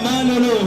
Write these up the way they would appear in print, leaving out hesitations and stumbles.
Manolo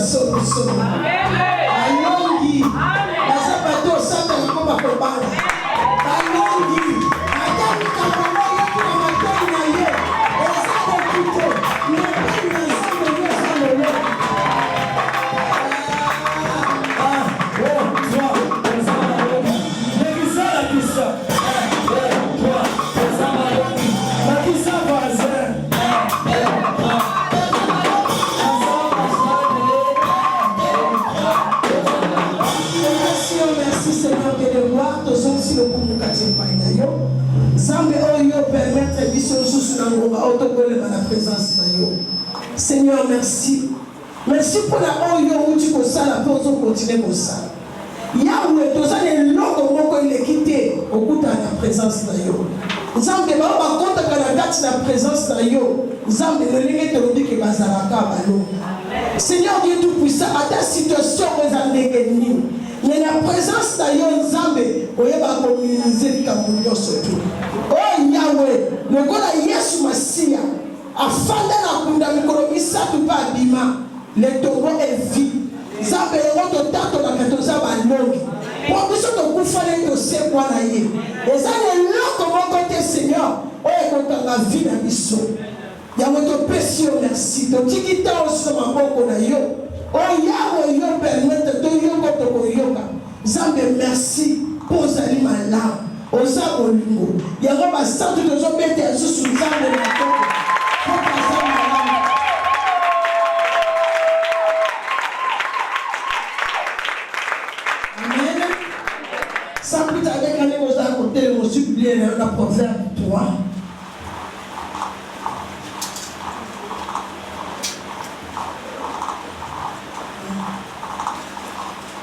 relation de son. Alongi. Baza bato santa na koma kobana. Alongi. Ata mikamono yetu na matoi na ye. Eza kokito. Mekani na nzambe nye salolo. Seigneur, merci. Merci pour la oyo où tu peux ça, la pause au continuer pour ça. Yahweh, tout ça, les locaux, il est quitté au bout de la présence de Yo. Nous avons des moments quand la date de la présence de Yo. Nous avons des lignes de l'objet qui va s'arrêter. Seigneur Dieu Tout-Puissant, à ta situation, vous avez gagné. Mais la présence de Yo, nous avons communiqué comme surtout. Oh Yahweh, le God a Yesu Masia. Afanda na kunda mikolo misatu pa bima le tombeau est vide. Zabe roto tato na katoza ba longi. Pour biso to kufale to se kwa na ye. Eza le loko moko te Seigneur. O ekotanga vie na biso. Ya moto pesio merci. To tikita oso maboko na yo. O yawo yo permettre to yo ko to ko yoka. Zabe merci pour zali malade. Oza bolingo. Ya roba santu to zo bete asu sunzambe na ko. Amen. Sans plus tarder, quand nous allons côté le mot sublié, on a Proverbe 3.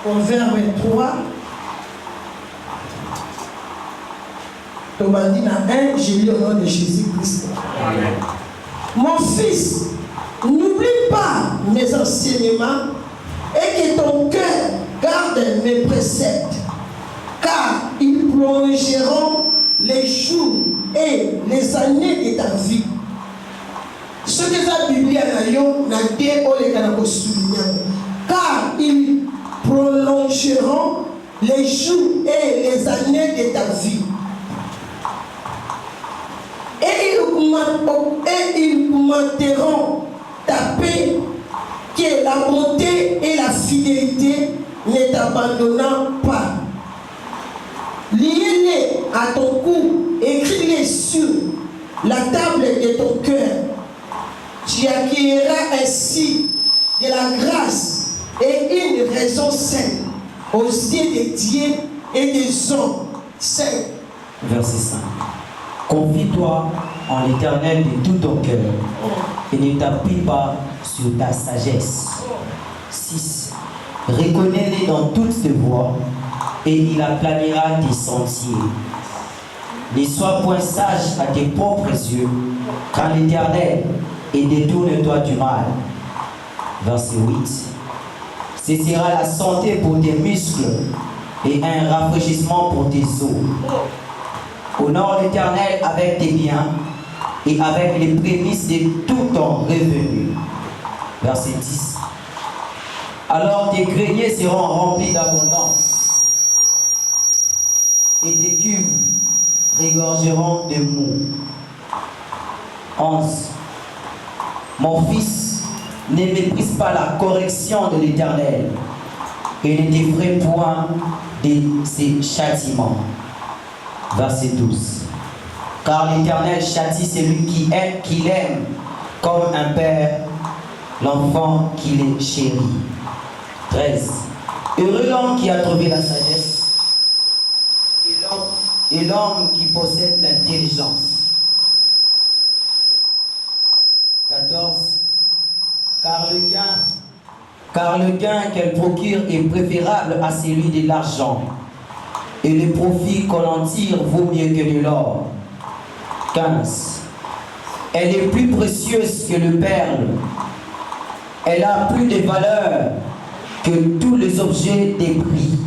Proverbe 3. Thomas dit à 1, j'ai lu au nom de Jésus-Christ. Amen. Mon fils, n'oublie pas mes enseignements et que ton cœur garde mes préceptes, car ils prolongeront les jours et les années de ta vie. Ce que la Bible n'a pas souligné, car ils prolongeront les jours et les années de ta vie. Et ils augmenteront ta paix, que la bonté et la fidélité ne t'abandonnent pas. Liez-les à ton cou, écris-les sur la table de ton cœur. Tu acquériras ainsi de la grâce et une raison saine aux yeux des dieux et des hommes saints. Verset 5. Confie-toi en l'Éternel de tout ton cœur et ne t'appuie pas sur ta sagesse. 6. Reconnais-les dans toutes ses voies et il aplanira tes sentiers. Ne sois point sage à tes propres yeux, car l'Éternel et détourne-toi du mal. Verset 8. Ce sera la santé pour tes muscles et un rafraîchissement pour tes os. Honore l'Éternel avec tes biens et avec les prémices de tout ton revenu. Verset 10. Alors tes greniers seront remplis d'abondance et tes cuves regorgeront de mou. 11. Mon fils, ne méprise pas la correction de l'Éternel et ne t'effraie point de ses châtiments. Verset 12. Car l'Éternel châtie celui qui l'aime comme un père, l'enfant qui les chérit. 13. Heureux l'homme qui a trouvé la sagesse et l'homme qui possède l'intelligence. 14. Car le gain qu'elle procure est préférable à celui de l'argent, et le profit qu'on en tire vaut mieux que de l'or. 15. Elle est plus précieuse que le perle. Elle a plus de valeur que tous les objets des prix.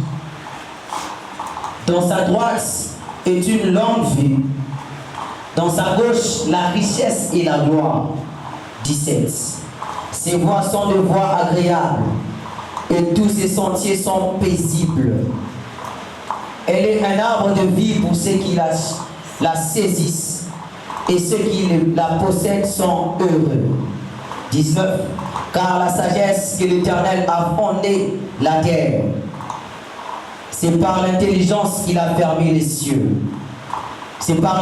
Dans sa droite est une longue vie. Dans sa gauche, la richesse et la gloire. 17. Ses voies sont de voies agréables et tous ses sentiers sont paisibles. Elle est un arbre de vie pour ceux qui la saisissent, et ceux qui la possèdent sont heureux. 19. Car la sagesse que l'Éternel a fondé la terre, c'est par l'intelligence qu'il a fermé les cieux. C'est par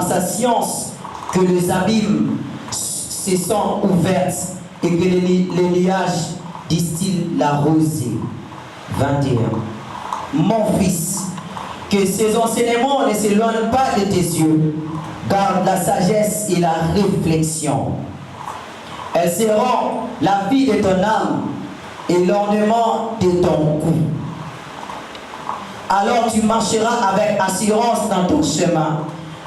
sa science que les abîmes se sont ouvertes et que les nuages distillent la rosée. 21. Mon fils, que ces enseignements ne s'éloignent pas de tes yeux. Garde la sagesse et la réflexion. Elles seront la vie de ton âme et l'ornement de ton cou. Alors tu marcheras avec assurance dans ton chemin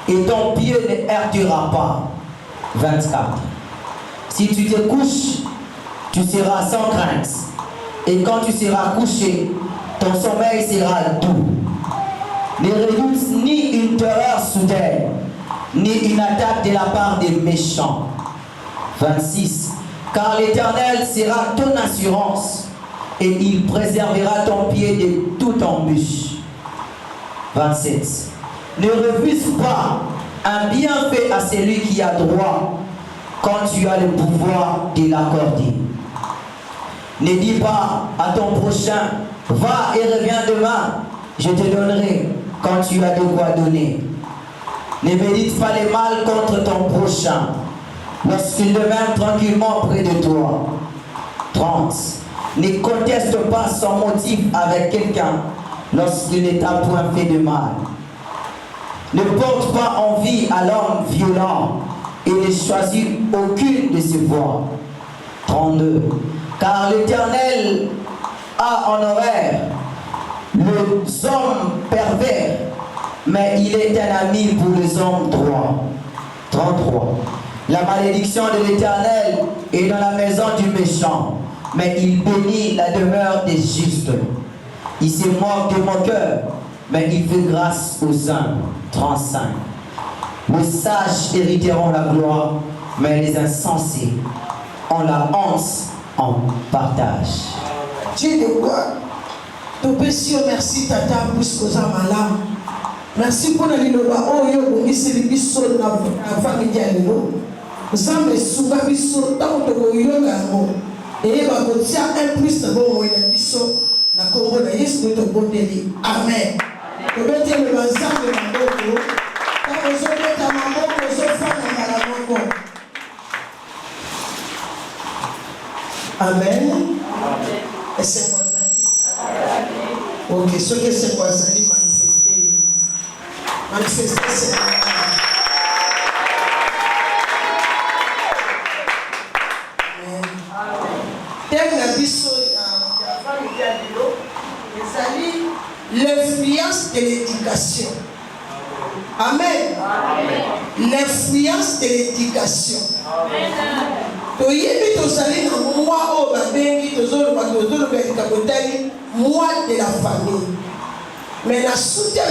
et ton pied ne heurtera pas. 24. Si tu te couches, tu seras sans crainte. Et quand tu seras couché, ton sommeil sera doux. Ne redoute ni une terreur soudaine, ni une attaque de la part des méchants. 26. Car l'Éternel sera ton assurance, et il préservera ton pied de toute embûche. 27. Ne refuse pas un bienfait à celui qui a droit, quand tu as le pouvoir de l'accorder. Ne dis pas à ton prochain, va et reviens demain, je te donnerai quand tu as de quoi donner. Ne médite pas le mal contre ton prochain, lorsqu'il demeure tranquillement près de toi. 30. Ne conteste pas son motif avec quelqu'un lorsqu'il ne t'a point fait de mal. Ne porte pas envie à l'homme violent et ne choisis aucune de ses voies. 32. Car l'Éternel a en horreur les hommes pervers, mais il est un ami pour les hommes droits. 33. La malédiction de l'Éternel est dans la maison du méchant, mais il bénit la demeure des justes. Il se moque de moqueurs, mais il fait grâce aux humbles. 35. Les sages hériteront la gloire, mais les insensés ont la honte en partage. Dieu de quoi? Merci Tata puisque ça malade. Merci pour le liloba. Oh yo, on essaie de bisous dans la famille dialogue. Nous sommes souvent bisous dans le yo gamo. Et va gotia un plus de bon moyen bisous. La Congo na Yesu to bondeli. Amen. Le bête le bazar de Maboko. Quand vous êtes à Maboko, vous êtes à Maboko. Amen. Et c'est quoi ça? Ok, ce que c'est quoi ça? Manifester. Manifester, c'est quoi? L'influence de l'éducation. Amen. L'influence de l'éducation. Moi de la famille. Mais la soutien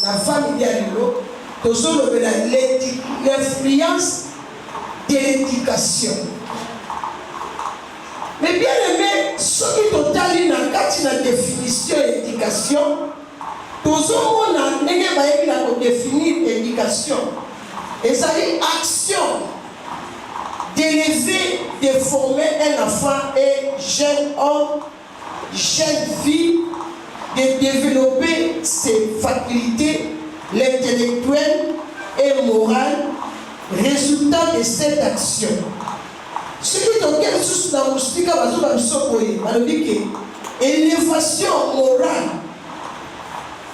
la famille l'influence de l'éducation. Mais bien aimé, ce qui totalement dans la définition de l'éducation, tout le monde a défini l'éducation. Et ça dit action d'élever, de former un enfant et jeune homme, jeune fille, de développer ses facultés intellectuelles et morales, résultat de cette action. Ce qui est auquel sous la moustique à l'élévation morale,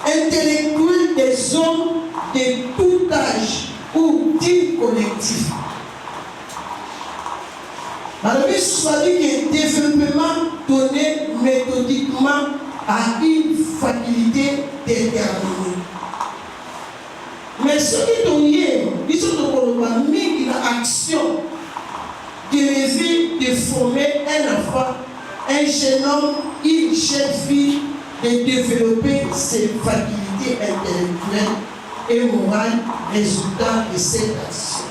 intellectuelle des hommes de tout âge ou type collectif. Alors, il soit dit que le développement donné méthodiquement à une faculté déterminée. Mais ce qui est donné, ils sont mis en action d'élever, de former un enfant, un jeune homme, une jeune fille, de développer ses facultés intellectuelles et morales, résultat de cette action.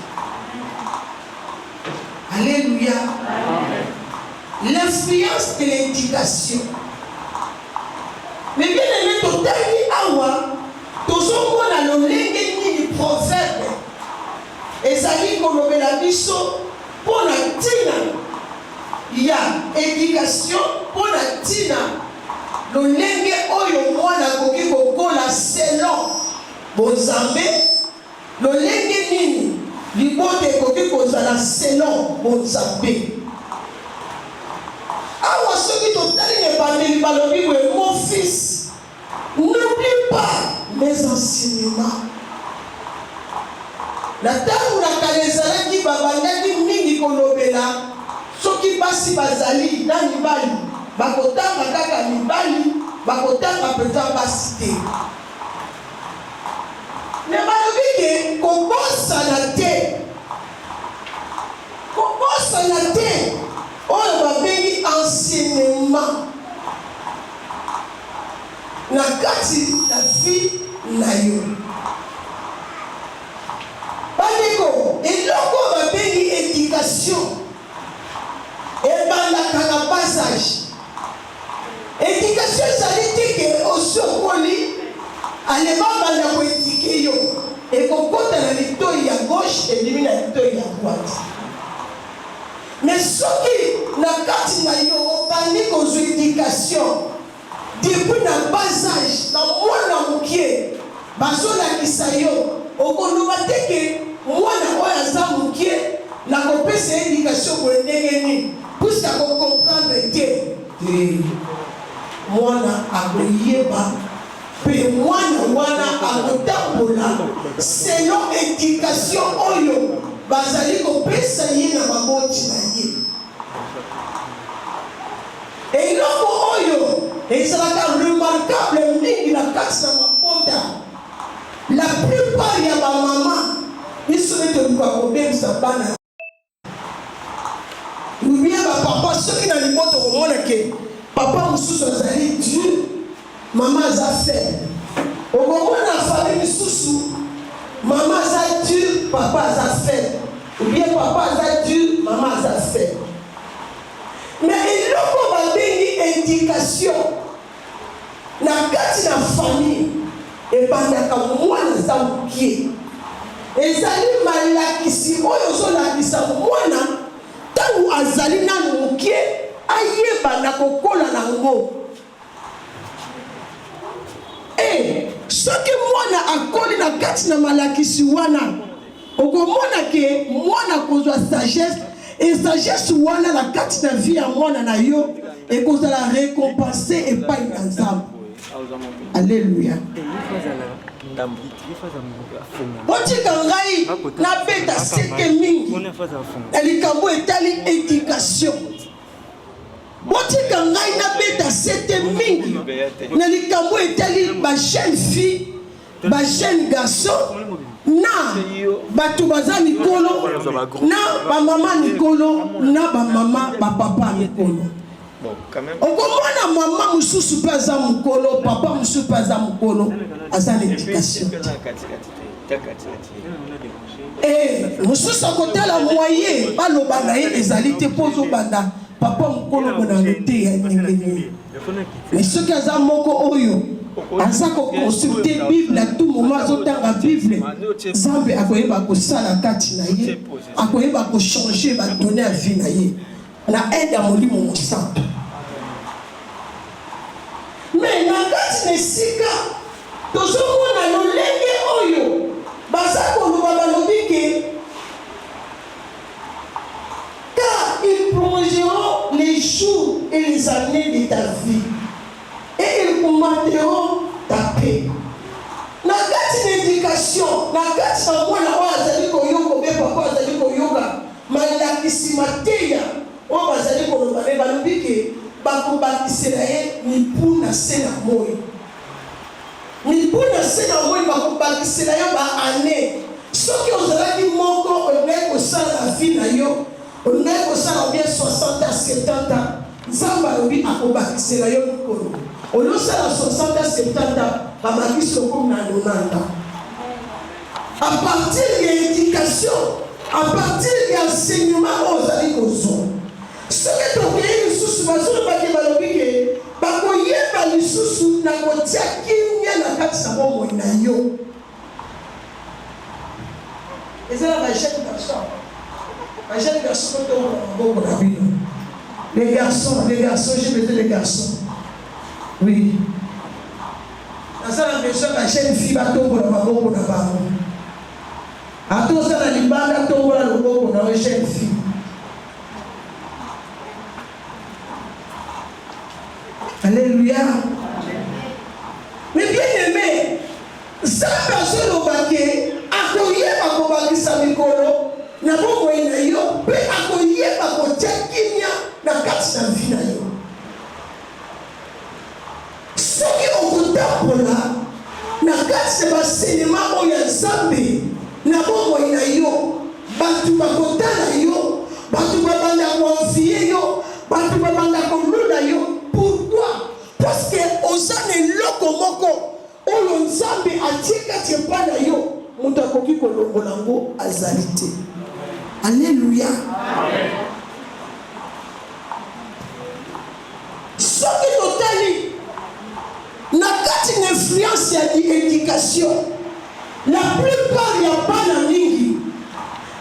Alléluia. l'influence de l'éducation. Mais bien aimé, totali awa, tozongo na lolenge nini proverbe. Ezali kolobela biso pona tina ya éducation pona tina lolenge oyo mwana koki kokola selon bonzambe lolenge nini libote ekoki kozala selon bonzambe. Awa soki totali na ebandeli balobi boye mon fils n'oublie pas mes enseignements. Na ntango na kala ezalaki babandaki mingi kolobela soki basi bazali na mibali bakotanga kaka mibali bakotanga mpenza basi te. Me balobi ke kobosana te oyo babengi enseignement na kati na vie na yo. Bandeko, eloko babengi éducation ebandaka na passage. Éducation ezali te ke osokoli aleba banda koédike yo ekokota na litoi ya gauche elimi na litoi ya droite. Mais soki na kati na yo obandi kozwa éducation depuis na bas âge na mwana mokie bazolakisa yo okoloba te ke mwana oyo aza mokie na kopesa éducation boye ndenge nini puisque akokomprendre te mwana akoyeba mpe mwana wana akotambola selon éducation oyo bazali kopesa ye na maboti na ye. Eloko oyo ezalaka remarquable mingi na kati na mabota. La plupart ya bamama biso nde toluka kobebisa bana ubien bapapa soki na liboto komona ke papa mosusu azali dur mama aza faible. Okomona famille misusu mama aza dur papa aza faible ubien papa aza dur mama aza faible. Mais eloko babengi éducation na kati na famille ebandaka mwana aza mokie. Ezali malakisi oyo ozolakisa mwana ntango azali nanu mokie ayeba na kokola nango. Soki mwana akoli na kati na malakisi wana okomona ke mwana kozwa sagesse et sagesse wana na kati na vie ya mwana na yo ekozala récompense epai na Nzambe. Alléluia. Otika ngai nabeta seke mingi na likambo etali éducation. Otika ngai nabeta seke mingi na likambo etali ba jeune fille ba jeune garçon na batu baza mikolo na ba mama mikolo na ba mama ba papa mikolo. Okomona mama mususu mpe aza mokolo papa mususu mpe aza mokolo aza na éducation. Mususu akotala moyen baloba na ye ezali te mpo ozobanda papa mokolo monano te ya ndenge nini. Mais soki aza moko oyo aza koconsulte Bible à tout moment azotanga Bible Nzambe akoyeba kosala kati na ye akoyeba kochanger badonner ya vie na ye na aide ya molimo mosantu. Mais na kati na esika tozomona lolenge oyo baza koloba balobi ke car ils prolongeront les jours et les années de ta vie et ils commenteront ta paix. Na kati na éducation na kati na mwana oyo azali koyoka mpe papa azali koyoka malakisi mateya oyo bazali koloba ne balobi ke bakobakisela ye mibu na se na moi. Mibu na se na moi bakobakisela yo baane. Soki ozalaki moko olingai kosala na vie na yo olingai kosala bien 60 à 70 ans Nzambe alobi akobakisela yo mikolo. Olosala 60 à 70 ans babakisi okomi na 90 ans. À partir de l'éducation, à partir de l'enseignement ozali kozwa soki tokei mosusu bazolobaki balobi ke bakoyeba lisusu na kotia kimia na kati na bomoi na yo. Ezala bajeune garçon. Bajeune garçon beaucoup na bino. Les garçons, j'ai besoin des garçons. Oui. Dans ça, la besoin de jeune fille va tomber dans ma bombe na bango. A tout ça, la libanda tombe dans le bombe na jeune fille. Alléluia. Mais bien aimé, ça personne au baquet, à coyer ma compagnie Samikolo, n'a pas moyen yo, mais à coyer ma côté Kenya, n'a qu'à sa vie na yo. Ce qui est au côté pour là, n'a qu'à se cinéma où il y a Zambé, n'a pas moyen yo, batu ba côté na yo, batu ba banda confier yo, batu ba banda komuna yo. Pourquoi? Parce que aux années lokomoko, oyo nzambe atieka tiepa na yo, mutu akoki kolongola ngo azali te. Alléluia. Soki totali na kati na influence ya éducation, la plupart ya bana mingi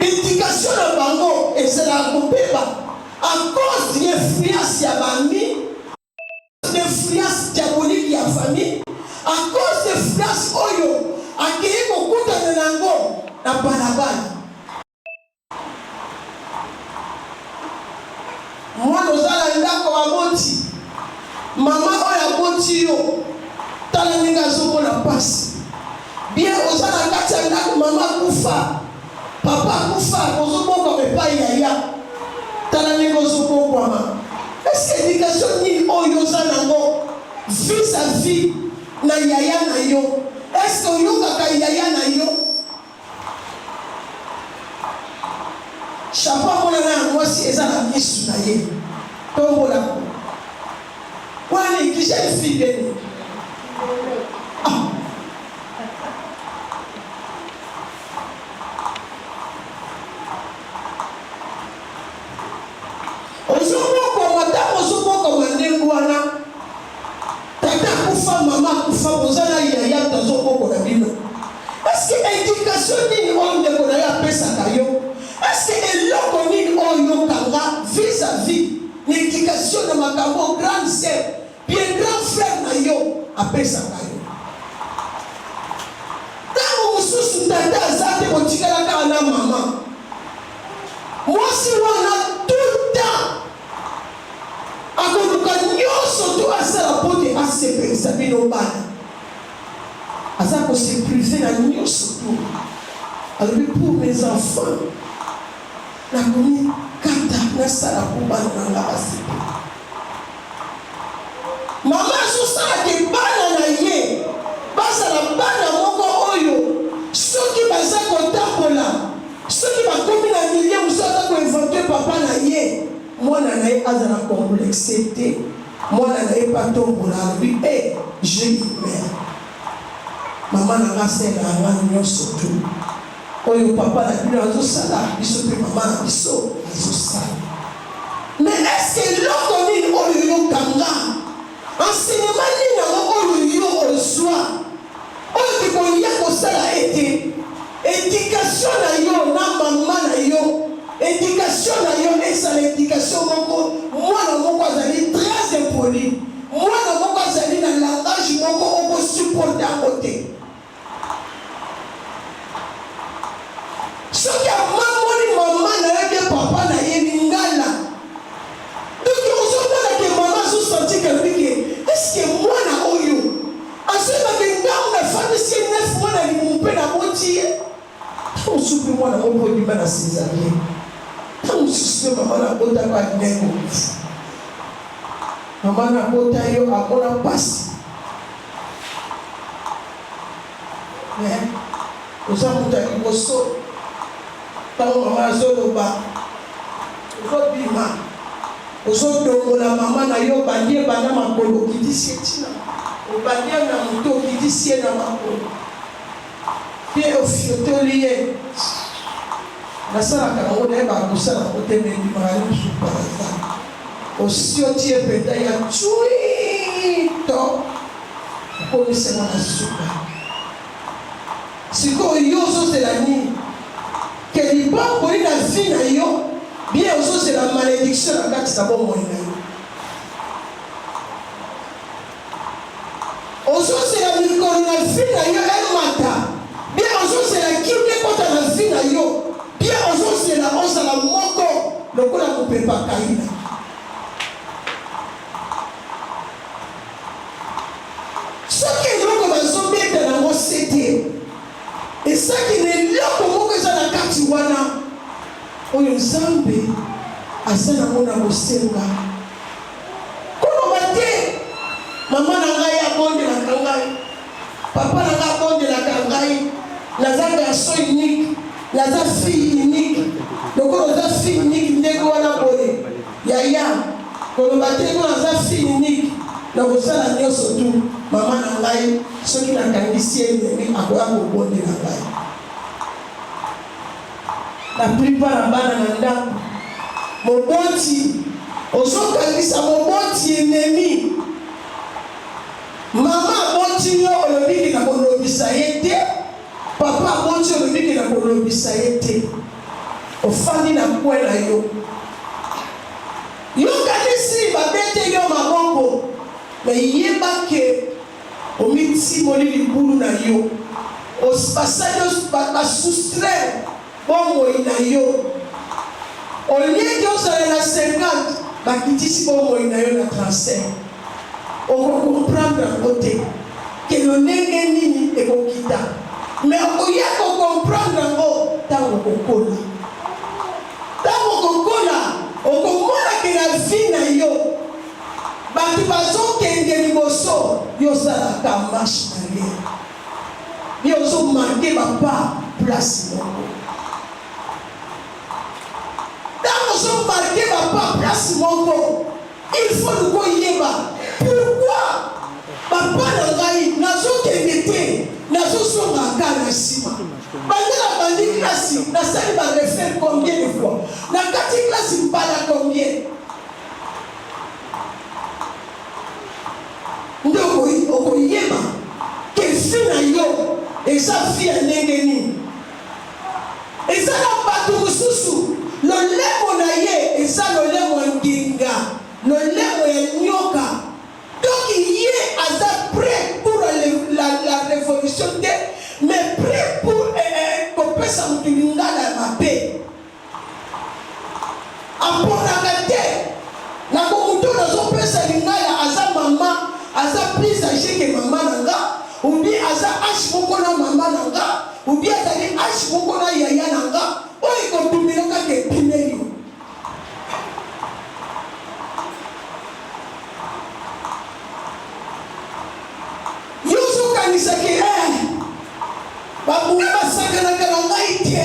éducation na bango ezala kobeba à cause de l'influence ya bami, l'influence diabolique ya famille, à cause de l'influence oyo akei kokutana nango na balabala. Mwana ozala ndako aboti, mama oyo aboti yo, tala ndenge azomona pasi. Bien ozala kati ya ndako, mama kufa, papa kufa, ozoboka epai yaya, tala ndenge ozobokwama. Est-ce que l'éducation nini oyo oza nango vis-à-vis na yaya na yo? Est-ce que oyokaka yaya na yo? Chapeau monana ya mwasi eza na misu na ye. Tombola ko. Wana ikisha fille. Ozomoko mata ozomoko mandengo wana. Tata kufa mama kufa bozana yaya tozomoko na bino. Est-ce que éducation nini on de kona ya pesa kayo? Est-ce que eloko nini oyo kanga vis-à-vis l'éducation de makambo grande sœur, bien grand frère na yo a pesa kayo? Tango mususu tata azate kotikala ka na mama. Moi si wana tout le temps akoluka nyonso to asala pote asepelisa bino bana. Aza ko se priver na nyonso to. Alors pour mes enfants, la commune kata na sala ko bana na basipe. Mama susala ke bana na ye, basala bana moko oyo, soki baza kotambola, soki bakomi na milieu musaka ko inventer papa na ye, mwana na ye azala complexé te, mwana na ye patombola lui, j'ai une mère. Maman na rasela nga nyonso tu. Oyo papa na bino azosala, biso pe mama na biso azosala. Mais est-ce que l'autre nini oyo yo kanga? Enseignement nini nango oyo yo ozwa? Oyo tikoya kosala ete éducation na yo na mama na yo, éducation na yo ezala éducation moko, mwana moko azali très impoli, mwana moko azali na langage moko okosupporte yango te. Soki amamoni mama na ye de papa na ye lingala. Donc ozomona ke mama azosenti kelbike, est-ce que mwana oyo azoyeba ke ntango na famisi 9 mwana limumpe na boti ye? Ntango mosusu mwana moko oyeba na césarien, ntango mosusu mama na botaka ndenge mama na bota yo akona mpasi. Oza moto ya liboso, ntango mama azoloba ozobima, ozodongola mama na yo bandie bana makolo okitisi etina, obandie na moto okitisi ye na makolo mpe ofiotoli ye. Nasalaka nango naye bakosala kote mendimaka mosusu paraza aussi au Dieu peut y a chuito pour que c'est mon souka si quoi yoso c'est la nuit que les banques pour la vie na yo bien aussi c'est la malédiction à quatre ça bon moyen aussi c'est la micro na vie na yo elle mata bien aussi c'est la qui est contre la vie na yo bien aussi c'est la on la moko le coup la coupe pas caïna. Ce qui est là comme un sommet de la mossété et ça qui est là comme que ça la carte wana oyo nzambe asana mona mosenga kono bate mama na ngai abonde la kangai papa na ngai abonde la kangai naza garçon unique naza fille unique lokola oza fille unique ndenge wana boye yaya koloba te ngo naza fille unique na kosala nyonso tu mama na ngai soki nakangisi endenge akoya kobondela ngai la plupart ya bana na ndako moboti ozokangisa moboti ennemi mama aboti yo olobiki na kolobisa ye te papa aboti olobiki na kolobisa ye te ofandi na kwe na yo yokanisi babete yo maboko me yeba ke omitimoli libulu na yo basali basoustraire bomoi na yo olieki ozala na 50 bakitisi bomoi na yo na 35 okokomprendre yango te kelo ndenge nini ekokita me okoya kokomprendre yango ntango okokola ntango okokola okomona ke na vi na yo bato bazokende liboso yosalaka marche arrière yo ozomarke bapa place moko ntango ozomarke bapa place moko il faut lukoyeba pourquoi papa na ngai nazokende te nazosonga aka na nsima bandela bandi klasi nasali barefaire combien de fois na kati klasi mbala combien nde okoyeba ke fi na yo eza fi ya ndenge nini eza na bato mosusu lolemo na ye eza lolemo ya nginga lolemo ya nyoka donc ye aza prêt pour la révolution te mais prêt pour kopesa moto lingala ya mabe aponaka te na komutu nazopesa lingala aza mama aza plus âgé que mama na nga ou bien aza âge moko na mama na nga ou bien azali âge moko na yaya na nga oyo ekotumilaka ke epimeli yo yo ozokanisaki babunga basakanaka na ngai te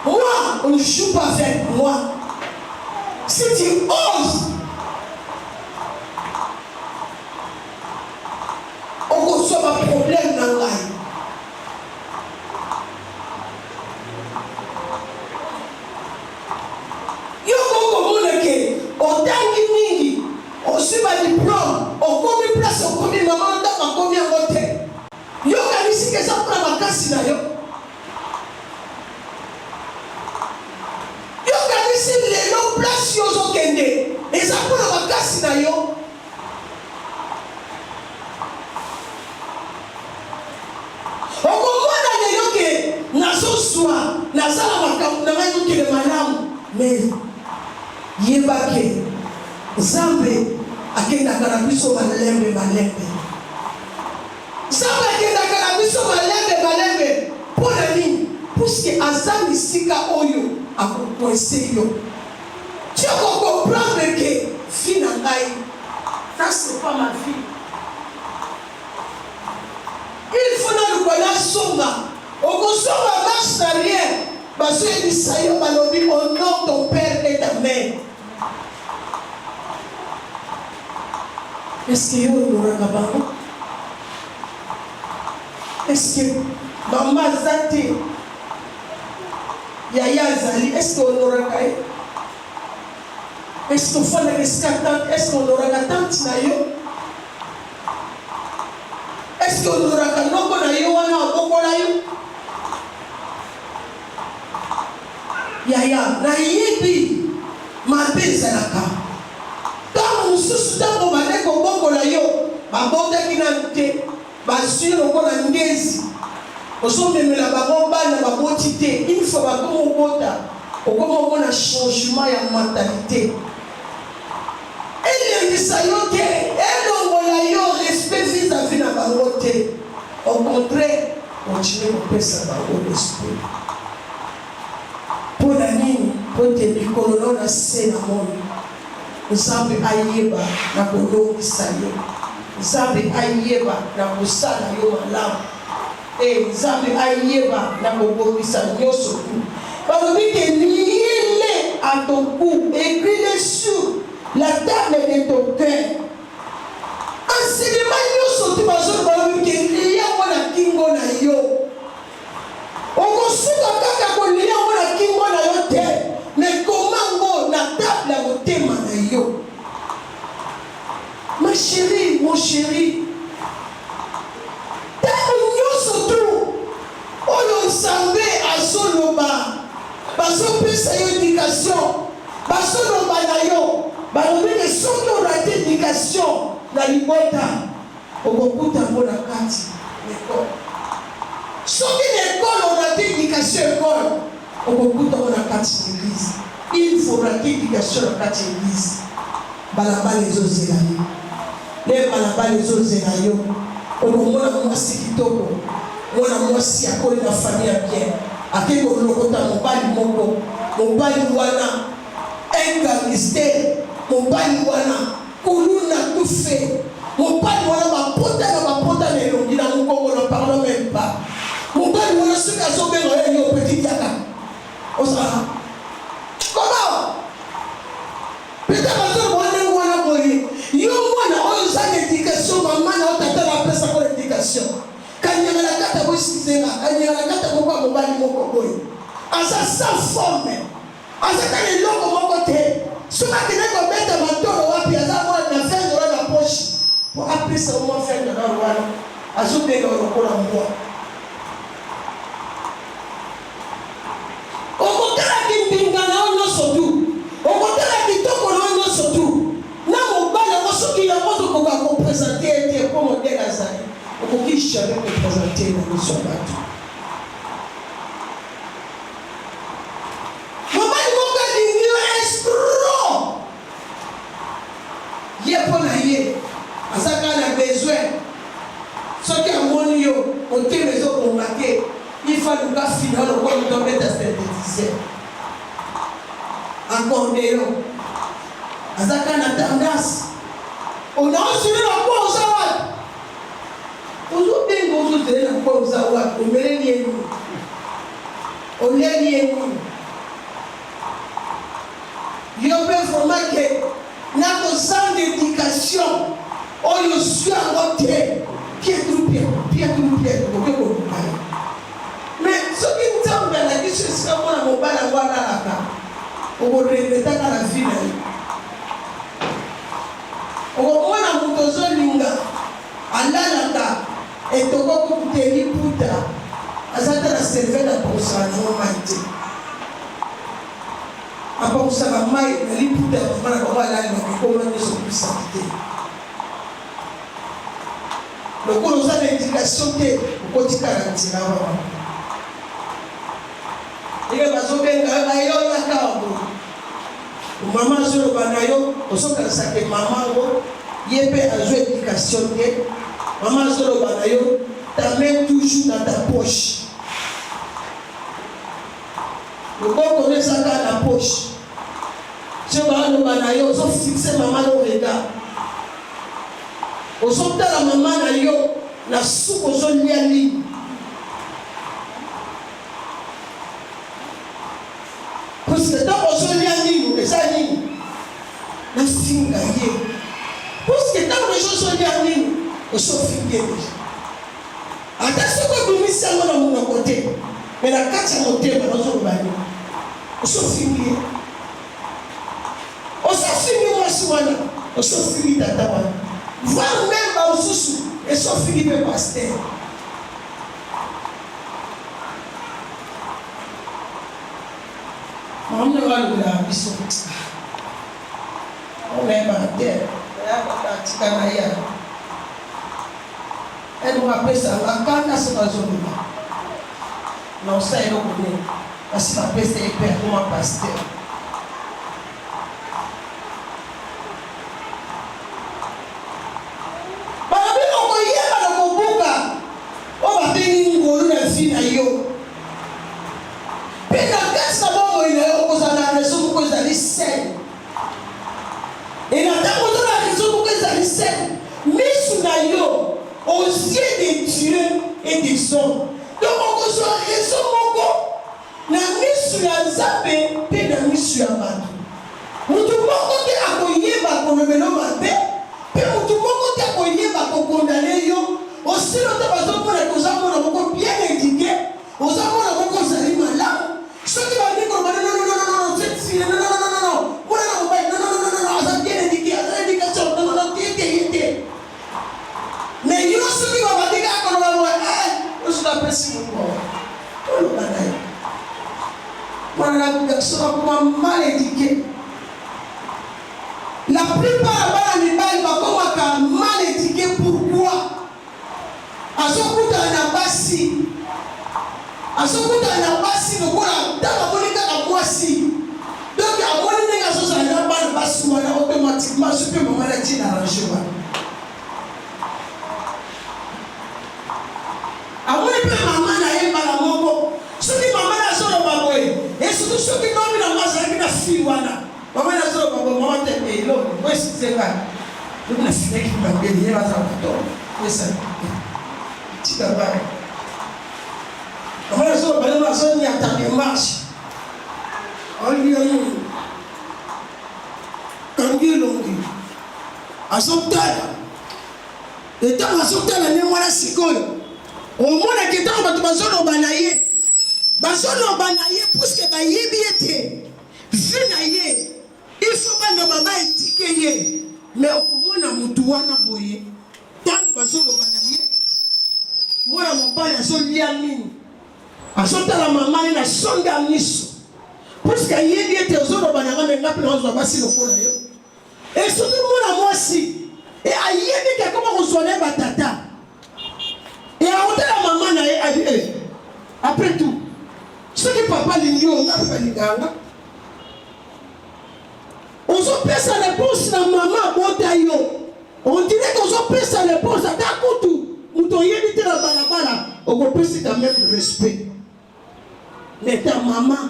moi on ne joue pas avec moi si tu oses okosoba problème na ngai yo kokomona ke otangi mingi oswi badiplome okomi place okomi mama ndako akomi yango te yo kanisi ke eza mpona makasi na yo yo kanisi lelo place yo ozokende eza mpona makasi na yo okomona lelo ke nazoswa nazala makambo na ngai yokele malamu mais yeba ke nzambe akendaka na biso malembe malembe nzambe akendaka na biso malembe mpo na nini puisque aza misika oyo akokwese yo ti okokomprendre ke fi na ngai ça c'est pas ma vie il faut na lukola songa okosonga marche arrière bazoyebisa yo balobi au nom ton père et ta mère est-ce que yo oloraka bango est-ce que mama aza te yaya azali est-ce que oloraka ye Est-ce qu'on fait la rescatante? Est-ce qu'on aura la tante na yo? Est-ce qu'on aura la noko na yo wana aboko na yo? Yaya, na yebi mabe ezalaka. Tango mosusu tango bandeko boko na yo babondaki na te basui lokola ngezi osomemela bango bana baboti te. Une fois bakoma obota okoma omona changement ya mentalité. Elendisa yo te elongola yo respect vis-à-vis na bango te. Au contraire continue kopesa bango respect. Pour la nini pour te likolo na se na mono Nzambe ayeba na kolongisa yo. Nzambe ayeba na kosala yo malamu. Nzambe ayeba na kobongisa nyonso tu. Balobi ke lié à ton cou, écris-le sur la table de ton cœur. Enseignement nyonso tu bazolo balobi ke lié na kingo na yo. Okosuka kaka kolia na kingo na yo te. Mais comment na table ya motema na yo? Ma chérie, mon chéri, oyo Nzambe azoloba bazopesa yo éducation bazoloba na yo balobi ke soki orate éducation na libota okokuta ngo na kati l'école. Soki l'école orate éducation école okokuta ngo na kati l'église. Il faut rate éducation na kati l'église. Balabala ezozela yo le balabala ezozela yo okomona mwasi kitoko mwana mwasi akoli na famille ya bien akei kolokota mobali moko mobali wana ingangiste mobali wana kuluna tufe mobali wana bapota na elongi na mokongo na parlo même pas mobali wana soki azobenga yo yo petit yaka osala comment peut-être azobona wana boye yo mwana oyo za éducation mama na otata na pesa ko éducation kanyala kata bosizenga kanyala kata moko mobali moko boye asa sans forme asa kana loko moko te soka kene ko beta matoro wapi asa mwana na fendo na poche pour apesa au moins fendo na rwanda azobega lokola mwa okotala kimpinga na ono sotu okotala kitoko na ono sotu na mobali mosoki ya moto ko ka ko présenter te ko modèle azali okoki jamais me présenter na miso ya bato. Mobali moko alingi yo escroc ye mpo na ye aza kaka na besoin soki amoni yo motema ezobonga te ifa luka fina lokola moto abeta synthétiseur accordéon aza kaka na tendance onaosuli na kwa oza wapi ozobenga ozozele na kwa oza wapi omeleli yenu oleli yenu yo mpe vraimen ke na kozanga éducation oyo zwi yango te pietru oke koluka ye mais soki nzambe alakisi esika mwana mobali yango alalaka okoregretaka na vi na ye okomona moto ozolinga alalaka etoko kokuteli puta azata na serve na pakosaka nango mai te apakosaka mai na liputa ya mama na bango alalaka ekoma nyonso puisaki te lokola oza na éducation te okotikala nzela wana eke bazobenga bayo yaka wango mama azoloba na yo ozokanisaka mama ngo ye mpe azwa éducation te mama azoloba na yo ta main toujours dans ta poche loboko ezaka na poche so baaloba na yo ozofixe mama no regard ozotala mama na yo na suku ozolia nini parce que ntango ozolia nini eza nini nafinga ye parce que ntango ezo ozolia nini osofinga ye ata soki obimisi yango na monoko te me na kati ya motema nazoloba nini osofinga ye wana osofili tata wana voir même baosusu esofili mpe paster mamne walula biso onayebaka te atika na ye eno apesanga kanda so bazoloba na osala eloko nini kasi bapesa ye mpe akoma paster balobi okoyeba na kobuka oyo babengi ngolu na vi na yo mpe na kati na bomoi na yo okozala na reso moko ezali sene et na ntango ozala na reso moko ezali sene misu na yo aux yeux de Dieu et des hommes. Donc on reçoit raison moko na misu ya Nzambe pe na misu ya bato. Mutu moko te akoyeba kolobelo mabe pe mutu moko te akoyeba kokondane yo osilo te bazomona kozamona moko bien éduqué ozamona moko ozali malamu soki bandi koloba non cette fille non mwana na mobali non aza bien éduqué aza éducation non te mais yo soki babandika koloba moi osuka pesi moko oloba na ye mwana na garçon akoma mal éduqué. La plupart ya bana mibali bakomaka mal éduqué. Pourquoi? Azokutana na basi lokola ntango amoni kaka mwasi donc amoni ndenge azozala na bana basi wana automatiquement so mpe mama na tie na arrange wana amoni mpe mama na ye mbala moko soki mama na azoloba boye esutu soki nomi na mwa azalaki na fille wana mama na azoloba boye mama te eloko boesizenga lobi na filaki mabeli ye bazala kotoba esa tika bana mama na azoloba lelo azoniata demarche olioni kangi elongi azotala etango azotala nde mwana sikoyo omonaki ntango bato bazoloba na ye puiske bayebi ye te vi na ye ifo baloba baetike ye me okomona motu wana boye ntango bazoloba na ye mwana mobali azolia mini azotala mamani na songe ya miso puiske ayebi ye te ozoloba na ngame ngapi na ozwa basi lokola yo esoki mwana mwasi ayebi ke akoma kozwa na ye batata et à la maman na ye adi après tout ce que papa lingi onga balinganga ozopesa réponse na mama bota yo on dirait que ozopesa réponse ata kutu mutu oyebi te na balabala okopesi quand même respect mais ta maman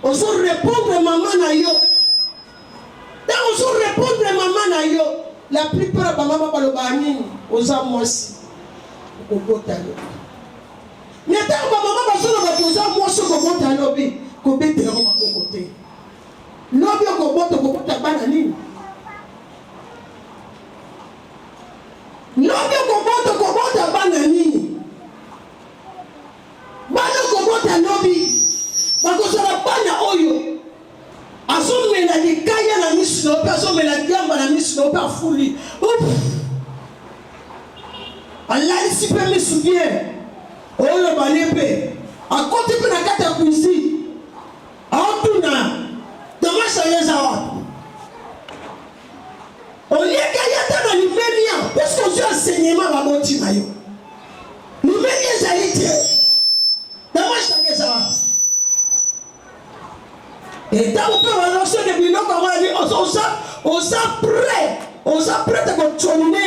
ozo répondre maman na yo ntango ozo répondre maman na yo la plupart ya bamama baloba nini oza mwasi okobota lobi me ntango bamama bazoloba ti oza mwasi okobota lobi kobetelako maboko te lobi okobota bana nini lobi okobota bana nini bana okobota lobi bakozala bana oyo azomela likaya na misu na ope azomela diamba na misu na ope afuli alalisi mpe misu bien oloba ne mpe akoti mpe na kati ya cuisine aotuna tomasha ye eza wapi olieka ye ata na limemia puiske ozwi enseignement baboti na yo limemi ezali te tomasha ye eza wapi etango mpe balosone biloko amoni oza prête koconne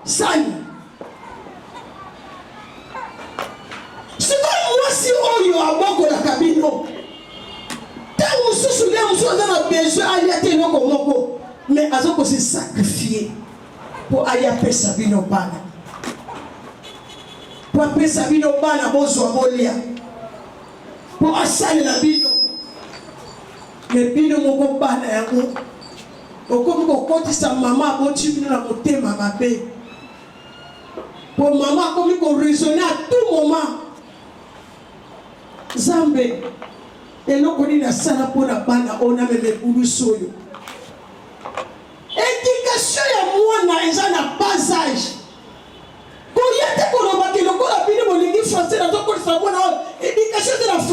sani sikoyo mwasi oyo abokolaka bino ntango mosusu nde mosusu aza na besoin alia te eloko moko mais azokose sacrifie mpo alia apesa bino bana mpo apesa bino bana bozwa bolia mpo asalela bino me bino moko bana yango okomi kokotisa mama aboti bino na motema mabe mpo mama akomi koraisonne à tout moment Nzambe eloko nini asala mpona bana oyo na meme bulusu oyo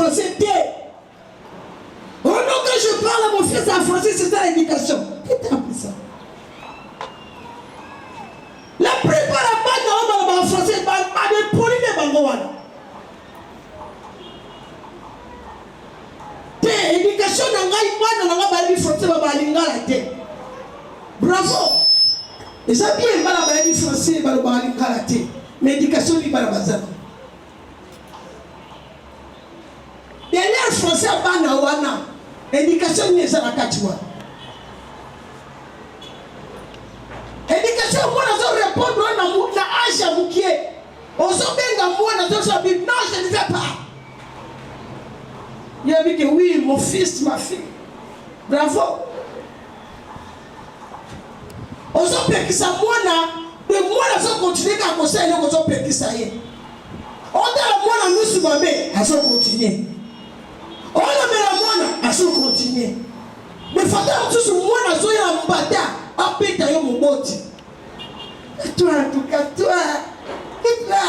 français. Oh non, quand je parle à mon fils en français, c'est ça l'éducation. Qu'est-ce que tu ça? La plupart en français, pas de poli de bangoana. L'éducation n'a pas de français, bravo. Et ça bien, il va la français, il va la mais l'éducation, il va la bazar. Derrière français, il va la l'éducation, il est à la katiwa. Éducation, moi, je réponds à Aïcha Moukié. On s'en benga moi, non, je ne fais pas. Il a dit que oui, mon fils, ma fille. Bravo. On s'en peut ça, moi, mais moi, je continue à conseiller, on s'en peut ça y est. On a moi, nous, sur ma mère, elle s'en continue. On a mis la moine, elle continue. Mais il faut que moi, je sois un bâtard. Apita yo moboti. Toi, en tout cas, toi. Et là.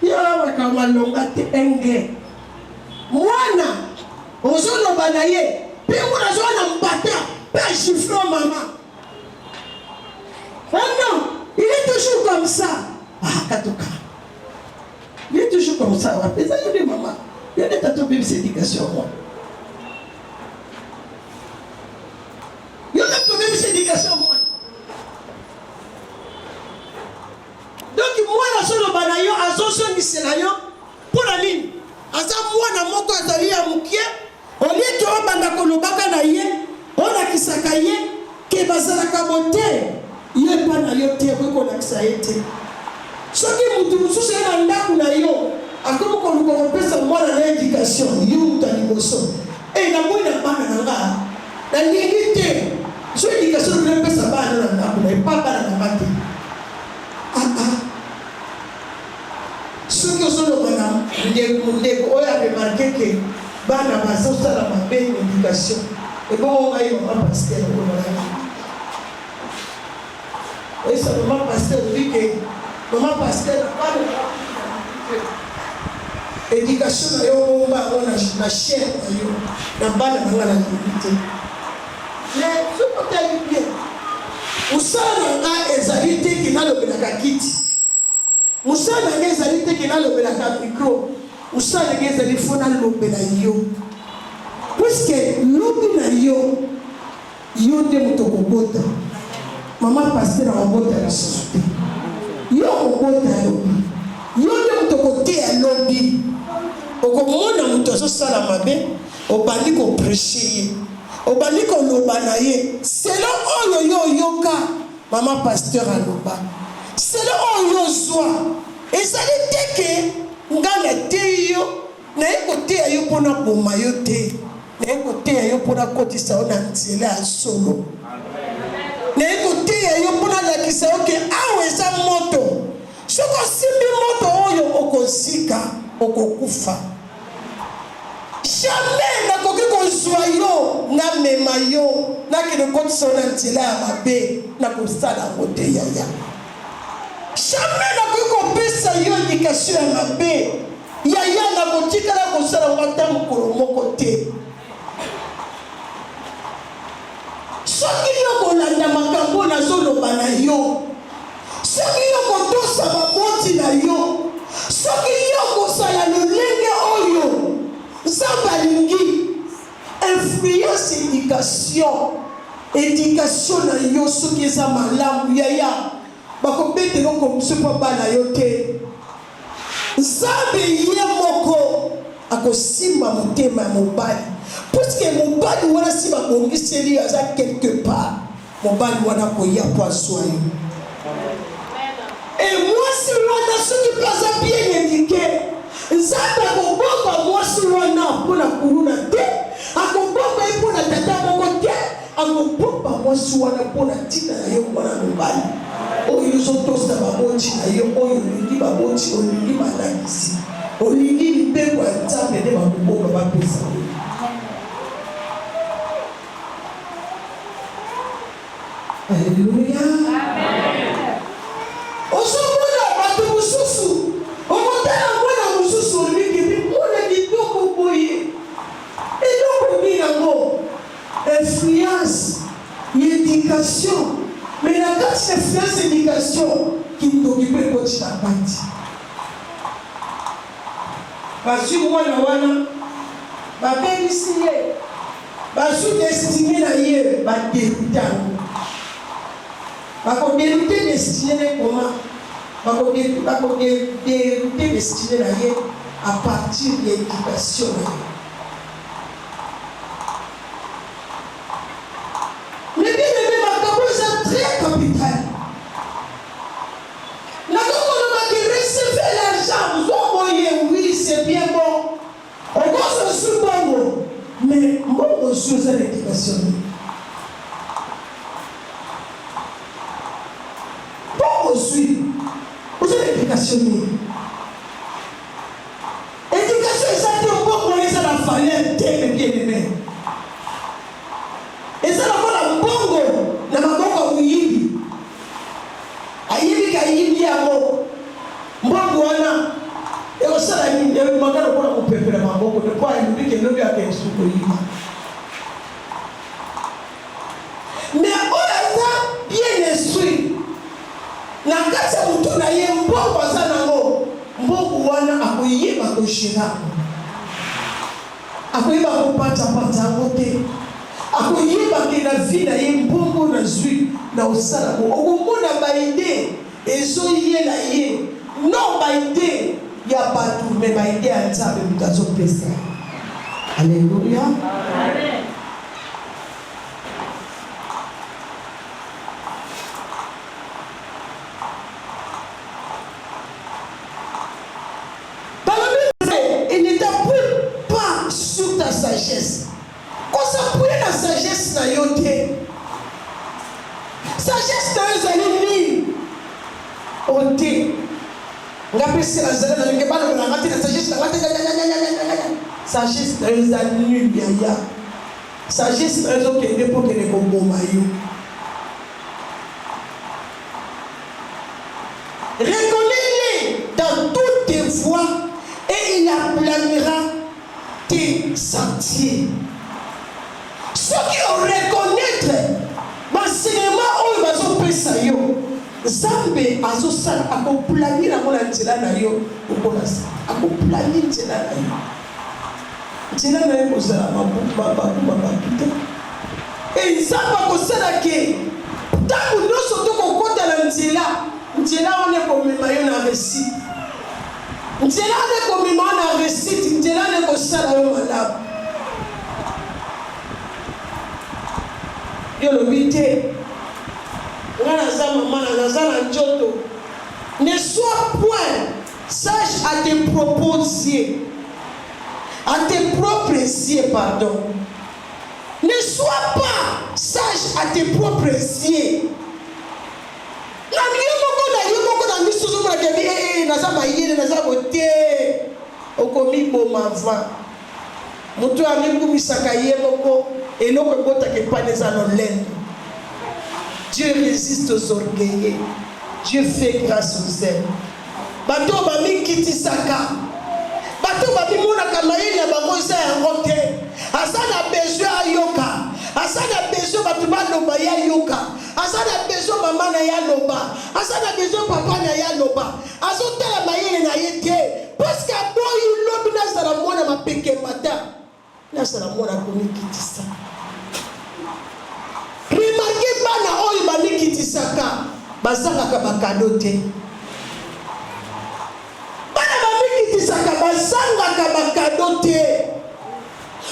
Yo, kama longa te enge. Mwana. Ozo no banaye. Pe mwana zo na mbata. Pe chiflo maman. Oh non. Il est toujours comme ça. Ah, katoka. Il est toujours comme ça. Mais ça, il y a des mamans. Il y a des tatous bébés éducation, moi. Éducation moi. Donc moi la solo banayo azoso miselayo pour la ligne. Asa moi na moko azali ya mukie, au lieu que on banda kolobaka na ye, on a kisaka ye ke bazala ka monter. Ye pa na yo te ko na kisaete. Soki mutu mususu na ndaku na yo, akomo ko luko pesa moi na éducation, yo mutani boso. Et na moi na bana na nga. Na limite so éducation ne peut pas aller dans la rue, pas dans la matin. Ceux qui sont le bonhomme, les ont remarqué que Bana Basso, ça la belle éducation. Et bon, on va y avoir un pasteur. Et ça, maman pasteur, dit que maman pasteur n'a pas de éducation, on a la chair, on a la limité. Mais ce côté est bien. Moussa n'a ezalité qui n'a le belakakiti. Moussa n'a ezalité qui n'a le belakakmicro. Moussa n'a ezalité qui n'a le belayo. Puisque l'homme n'a yo, yo de motokobota. Maman pasteur a robota la société. Yo robota lobby. Yo de motokoté à lobby. Au moment où tu as ça la mabe, au bali qu'on prêcher. Obali ko loba na ye selo oyo yo yoka maman pasteur aloba selo oyo zwa ezali teke ngana te yo na ekote yo pona boma yo te na ekote yo pona kotisa ona nzela ya solo na ekote yo pona lakisa yo ke awe za moto soko simbi moto oyo okosika okokufa jamais na koki kozwa yo na mema yo na kino kotisa na nzela ya mabe na kosala ngote yaya jamais na koki kopesa yo éducation ya mabe yaya na kotikala kosala ngata mokolo moko te soki yo kolanda makambo nazoloba na yo soki yo kotosa baboti na yo soki yo kosala lolenge oyo Zambalingi, influence éducation na yo soki eza malamu yaya bakobetela ko msupa bana yo te Nzambe ye moko akosimba motema ya mobali puisque mobali wana si babongiseli aza quelque part mobali wana koya po azwa yo et mwasi wana soki mpe aza bien éduqué Nzambe akobomba mwasi wana mpona kuluna te akobomba ye mpona tata moko te akobomba mwasi wana mpona ntina na ye mwana mobali oyo ozotosa baboti na ye oyo olingi baboti olingi malakisi olingi libeko ya Nzambe nde bakobomba bapesa yo Alléluia. Amen. Osomona bato mosusu omotala mwana mosusu olingi mwana éducation. Mais la carte d'influence éducation qui nous occupe de la partie. Parce que moi, je suis destiné à y dérouter. Je suis dérouter destiné comment? Je suis dérouter destiné à partir de l'éducation. Mais bien aimé, ma capo est très capital. La capo qui recevait l'argent, vous voyez, oui, c'est bien bon. On va se soutenir. Mais moi, je suis à l'éducation. Bon, je suis à l'éducation. Éducation, c'est un bon moyen, ça la fallait, bien aimé. Et ça la la bongo, la bongo oui. Ayibi ka yibi amo. Mbongo wana. Et on s'est dit, il m'a dit qu'on peut faire ma bongo. Ne pas il dit que l'homme a qu'un soupe yima. Mais on a ça bien instruit. La kasa mutu na ye mbongo sana ngo. Mbongo wana akoyeba ko shira. Akoyeba ko pata ngote. Akoyeba ke la vie na ye mbongo na zui na osala ko okomona baide ezo ye la ye non baide ya batu me baide ya nzambe mutazo pesa. Alléluia. Amen. Il ne t'appuie pas sur ta sagesse. Quand ça prouve la sagesse na yote. Sagesse na ezali ote. Ngapesi la zela na ngeba na ngati na sagesse na ngati. Sagesse na ezali ya. Sagesse na ezo kende po kende koboma yo. Reconnais-les dans toutes tes voies et il aplanira tes sentiers. Ceux qui ont reconnaître l'enseignement où ils vont passer yo, Zambe azosala akoplanira mona nzela na yo okolasa akoplanira nzela na yo nzela na yo kozala mabuta et Zambe akosala ke ntango nyonso tokokota na nzela one komema yo na réussite nzela one komema na réussite nzela one kosala yo malamu. Ne sois point sage à tes propres yeux, à tes propres yeux, pardon. Ne sois pas sage à tes propres yeux. Dieu résiste aux orgueilleux. Dieu fait grâce aux zèles. Bato bami kitisaka. Bato bami mona kamayi na bango za yangote. Asana besoin ayoka. Asana besoin batu baloba ya yoka. Asana besoin mama na ya loba. Asana besoin papa na ya loba. Azotela mayele na yete. Parce que boy lobi na sala mona mapeke mata. Na sala mona komi kitisaka. Remarquez pas na oyo bami kitisaka. Bazaka bakado te. Bana bami kitisaka bazanga bakado te.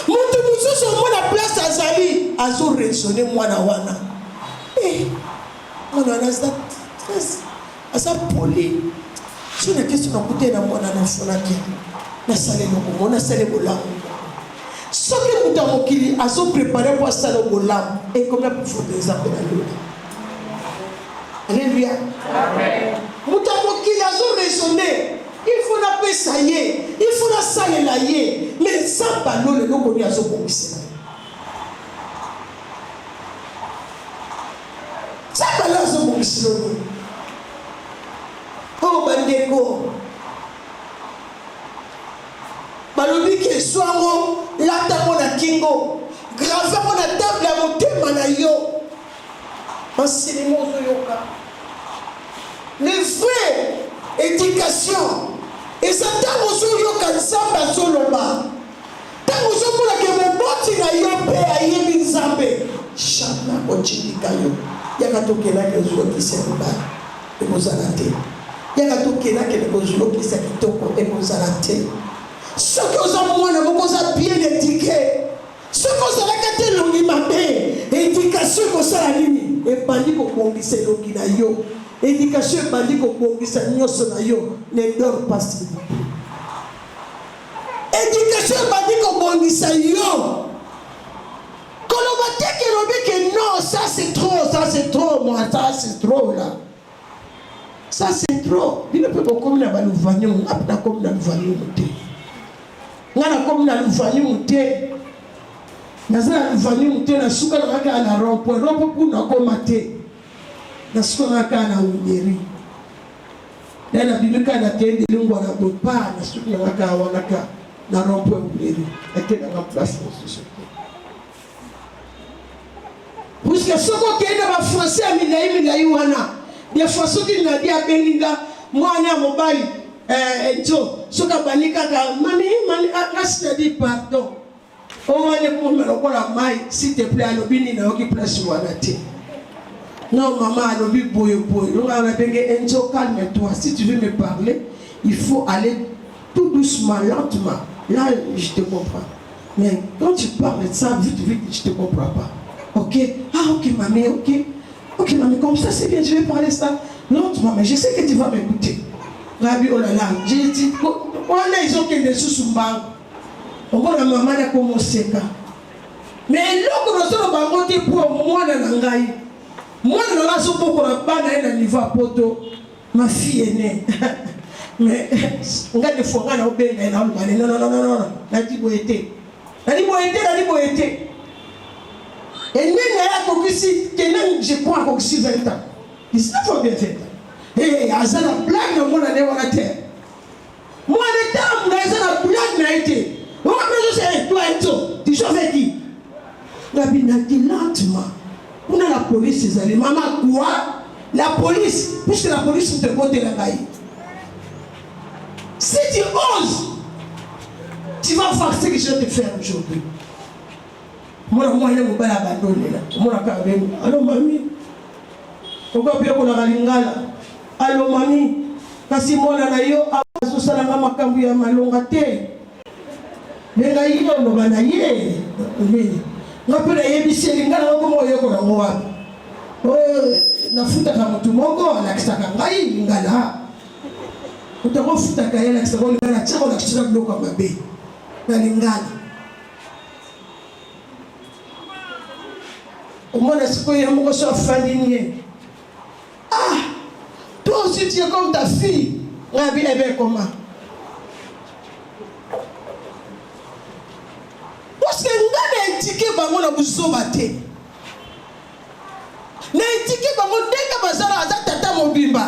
Mutu mususu mona place azali azo raisonner mwana wana. Mwana wana asa poli. Si na question na kote na mwana na fonaki. Na sale lokomo na sale bolango. Soki mutu mokili azo préparer pour sale bolango et comme pour faire des appels à l'eau. Alléluia. Amen. Moutamokili a raisonné. Il faut la paix, ça y est. Il faut la salle, là y est. Mais sans ballon, le nom qu'on a zo commissaire. Sans ballon, zo commissaire. Oh, bandeko. Balobi ke soango, lata mona kingo. Grave mona table à monter manayo. enseignement ozoyoka. Le vrai éducation. Et ça tant ozoyoka nzambe azoloba. Tant ozomona ke moboti na yo pe ayebi nzambe. Chana kochindika yo. Yaka tokela ke ozolokisa mobali. Ekozala te. Yaka tokela ke ozolokisa kitoko ekozala te. Soki oza mwana moko oza bien éduqué. Soki ozalaka te elongi mabe. Éducation ekosala nini? Ebandi kobongisa elongi na yo. Éducation ebandi kobongisa nyonso na yo. Ne dors pas s'il vous plaît. Éducation ebandi kobongisa yo. Koloba te kelobi ke non, ça c'est trop, moi, ça c'est trop là. Ça c'est trop. Bino pe bokomi na baluvani mu, apna komi na luvani mu te. Ngana komi na luvani mu te. Nazala luvani mu te na suka na maka na rompo pour na koma te. Na suka na maka na unyeri. Na bibika na tende lungu na bopa na suka na maka wanaka na rompo unyeri. Ete na place de puisque soko kenda ba français milai wana des fois soki na dia belinga mwana mobali njo soka banika ka mami asna di pardon o wane ko me lokola mai s'il te plaît alobini na oki place wana te non maman alobi boyo donc on a benga njo calme-toi si tu veux me parler il faut aller tout doucement lentement là je te comprends mais quand tu parles de ça vite je te comprends pas. Ok, ok mamie, ok mamie, comme ça c'est bien, je vais parler ça lentement, mais je sais que tu vas m'écouter. Rabbi, oh là là, j'ai dit, voilà, ils ont qu'un des sous-soumbangs. On voit la maman a commencé ça. Mais là, nous sommes en train de pour moi dans l'angaï. Moi, dans la soupe pour la banane à niveau à poto, ma fille est née. Mais, on a des fois, on a oublié, non, la diboété. Et nous, je crois qu'on a 20 ans. 19 fois bien 20 ans. Et ça la blague de mon année, on a terre. Moi, le temps, on a la blague n'a été. On a besoin de toi et tout. Tu joues avec qui? La Bible a dit lentement. On a la police, ces allées. Maman, quoi? La police, puisque la police te côté la baille. Si tu oses, tu vas faire ce que je vais te faire aujourd'hui. Moi, je vais vous abandonner là. Moi, je vais vous allô, mamie. Pourquoi bien qu'on a lingala? Allô, mamie. Kasi moi, na yo, abaso salanga makambu ya malonga te. Lenga yo no bana ye. Ngapela yebisi lingala ko mo yeko na ngwa. Nafuta kama mtu moko anakisaka ngai lingala. Utakofuta kaya na kisako lingala chako na kishika bloka mabe. Na lingala. Au moins, est-ce qu'il y a un mot sur famille? Ah, toi aussi tu es comme ta fille. Rabbi est bien comment? Parce que nous avons indiqué que nous avons besoin de te. Nous avons indiqué que nous avons besoin de tata mobimba.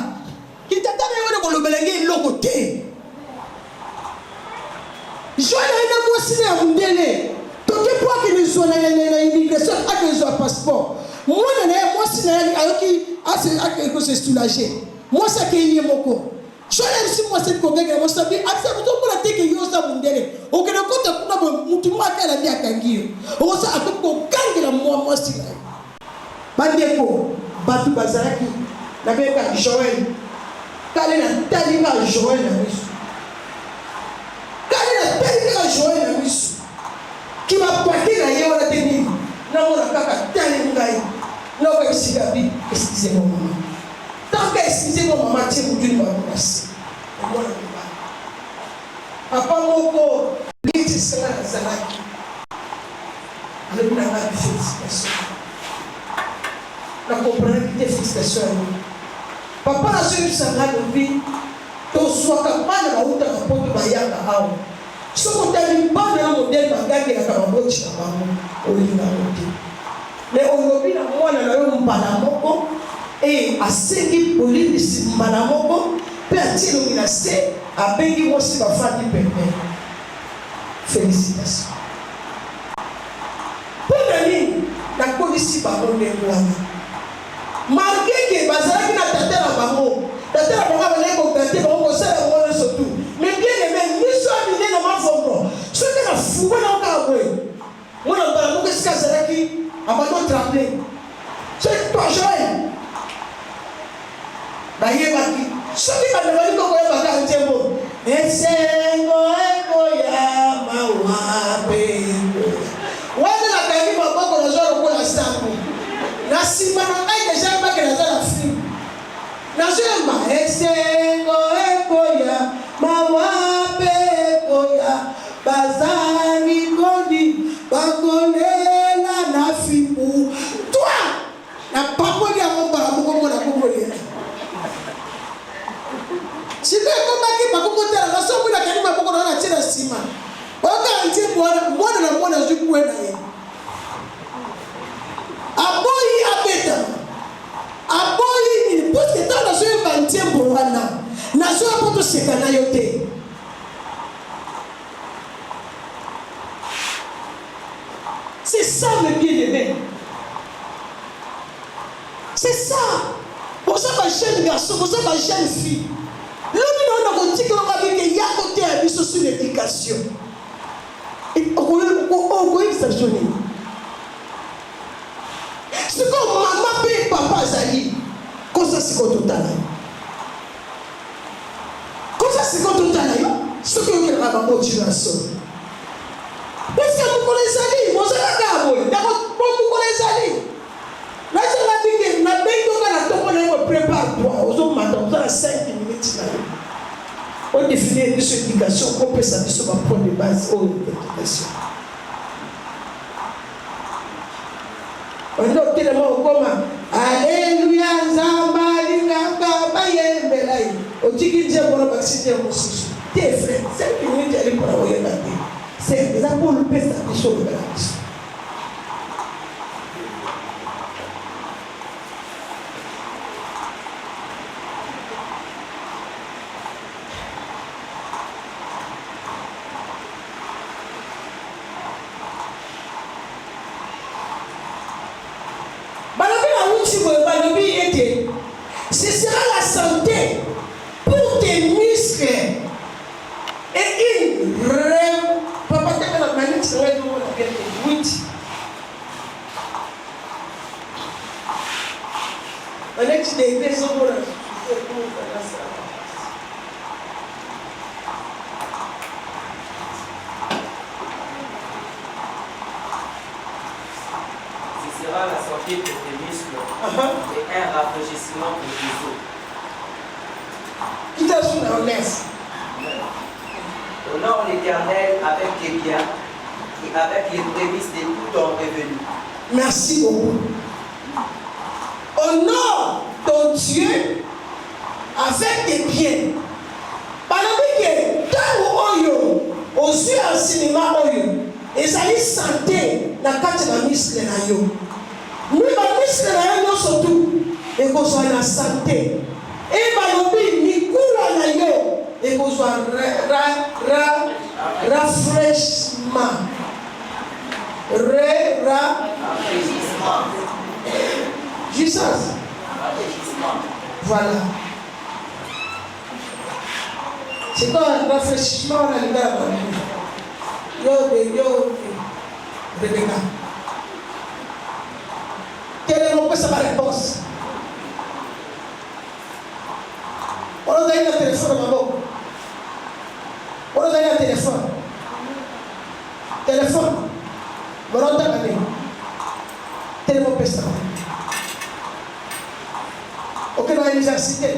Qui tata me voit le belenge l'autre côté. Je vais aller à Mundele. Donc, pourquoi que nous sommes dans l'immigration à que nous passeport? Moi, si c'est soulagé. Moi, ça qui est mon je suis moi cette congrégation, moi ça dit absolument pour la tête que yo ça mundele. Au que le compte pour mutu moi kala dia kangio. O ça a tout ko kangela moi si là. Bandeko batu bazaraki na beka Joël. Kale na tali ka Joël na misu. Kale na tali ka Joël na misu. Qui va partir là hier on a tenu. Na mona kaka tali ngai. Na ko sigabi excusez-moi maman. Tant que excusez-moi maman tiens pour une bonne papa moko liti sala zalaki. Ale na ba félicitations. Na comprendre que félicitations. Papa na sui sala lobi to swaka bana ba uta na poto bayanga hao. Soko tali bana na modèle bagage na kaboti na bango olinga moti. Mais olobi na mwana na yo mbala moko et asengi polisi mbala moko pe atilo ina se abengi mosi bafandi pepe. Félicitations. Pour nani na polisi bango ndengwana. malgré que bazalaki na tata na bango baleki kogate bango kosala bango nyonso tu mais bien aimé miso ya mine na mavombo soki na fugo na okaka boye mwana mbala moko esika azalaki abando tremble soki tojoe bayebaki soki bandabali kokoyebaka nzembo esengo ekoya mawa mpe wana nakangi maboko nazwa lokola sango na nsima na ngai deja yebaki naza na filme nazoyemba esengo ekoya mawa mpe ekoya bazali kondi bakolela na fimu twa na pakoli yango mbala mokongo na kokolela sika ekomaki bakokotela nasomwina kani maboko na wana tie na nsima oyokaa ntie mwana na mwana azwi kue na ye aboyi abetama aboyi nini puske ntango nazoyeba ntiembo wana nazoya mpo toseka na yo te c'est ça le bien-aimé c'est ça boza bajeune garçon boza bajeune fille lobi naona kotikelanga bike ya kote ya biso sur l'éducation okoyebisa biso nini sikoyo mama mpe papa azali kosa sikoyo totala yo kosa sikoyo totala yo soki okelaka bango otino ya solo eske mokolo ezali bozalaka boye mokolo ezali nazala bike nabengi oka na ntongo na yo prépare toi ozomata ozala 5 minutes na yo odéfinir biso éducation kopesa biso bapoint de base oyo éducation olinga otelema okoma alleluya nzambe alingaka bayembela ye otiki nzembo na bakisi nzembo mosusu te frère 5 minutes ali mpona koyeba te c'est eza mpo lopesa biso olobela biso ce sera la santé pour tes muscles et une papa t'a la manette sur le monde avec les 8 manette des maisons pour la ce sera la santé pour tes muscles et un rafraîchissement pour tes os. Qui t'a su la laisse? Honore l'Éternel avec tes biens et avec les prémices de tout ton revenu. Merci beaucoup. Honore ton Dieu avec tes biens. Pendant que tant oyo aux yeux en cinéma oyo ezali santé na kati na misle na yo. Nous bamisle na yo surtout ekozwa na santé. Et balobi mikula na yo ekozwa rafraîchissement. Jesus. Voilà. C'est quoi un rafraîchissement dans le verbe? Yo, Rebecca. Quelle est mon sa réponse? On a donné le téléphone, maman. On a donné le téléphone. Téléphone. On a donné. Téléphone pesta. Ok, dans l'université.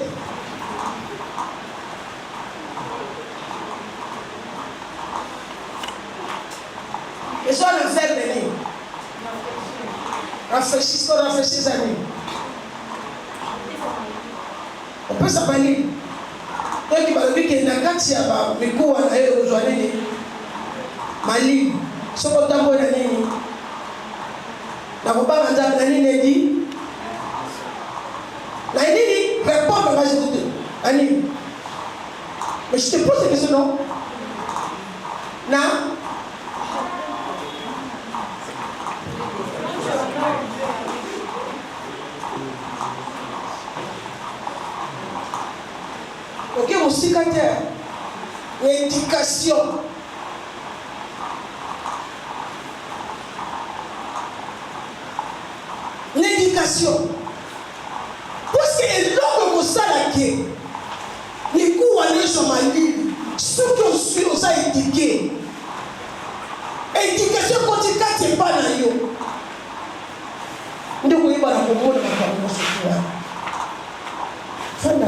Les gens le veulent venir. Rafraîchissez amis. On peut s'appeler. Donc il va dire qu'il y a un qui a mis quoi à rejoindre Mali. Ce qu'on t'a dit. La combat a dit. La dit répond à la majorité. Annie. Mais je te pose cette question non? Non? Ok, mon cicateur. L'éducation. L'éducation. Parce que l'homme comme ça là qui les coups à l'aise sur ma ligne, ceux qui ont su ça éduqué. Éducation quand tu casses pas dans yo. Ndio kuiba na kumoja kwa msukua. Fanda.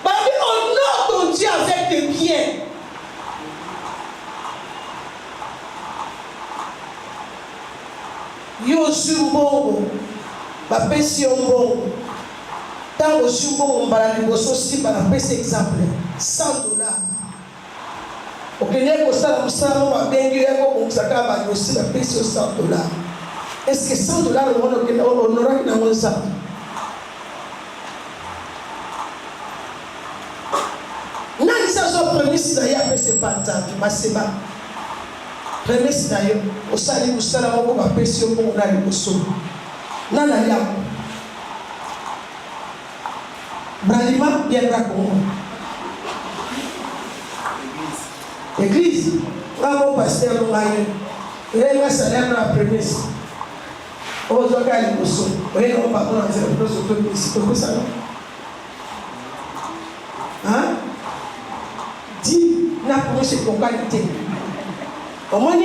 Babi honore ton Dieu avec tes biens. Yo sumbongo. Bapesi yombongo. Tango sumbongo mbala liboso si bala pesi exemple. $100. Okene ko sala musala ba bengi yako kumsaka ba yosi la pesi $100. Est-ce que $100 on aura une annonce? Nani sa prémisse d'ailleurs après c'est pas tant tu maseba. Prémisse d'ailleurs au sali musala moko ba pesi yo ko na liboso. Nana ya. Bralima bien raconté. Église, bravo pasteur Longaye. Il a un salaire dans la prémisse. On va faire les mousseaux. Vous voyez, on va pas faire le plus de prémisse. Pourquoi ça non? Hein? Dis, n'a pas de qualité. Au moins,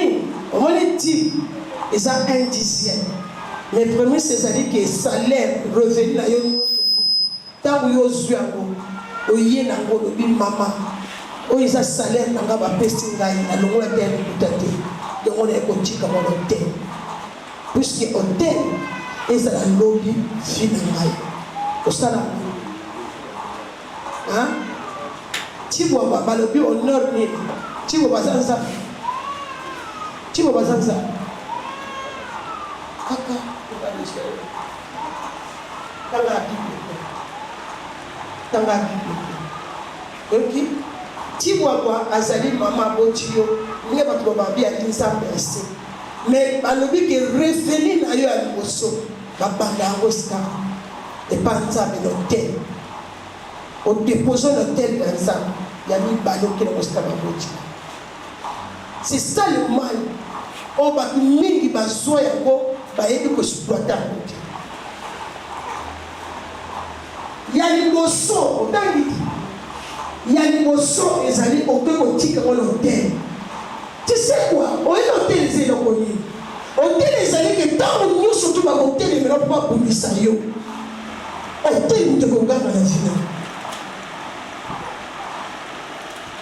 dit, et ça un dixième. Mais prémisse, c'est-à-dire que salaire revenu là, tant que vous avez un oye nango lobi mama oyo eza salaire nanga bapesi ngai na longola te yakuta te yango na ekotika mwana te puisque hotel ezala lobi fi na ngai osala tibwa balobi honneur nini tibwa bazanza kaka tanga ok tibwa kwa azali mama botio nge bato babi atinsa merci mais balobi ke revenu na yo ya liboso babanda yango sika epanza l'hôtel au déposer l'hôtel dans ça ya mibale okele kosika baboti c'est ça le mal o bato mingi bazwa yango bayebi koexploite yango te ya liboso otangi ya liboso ezali okoki kotika ngo l'hôtel. Tu sais quoi? Oye l'hôtel ezali eloko nini? Hôtel ezali ke ntango nyonso to bakotelemela mpo babundisa yo hôtel moto ekoganga na vina.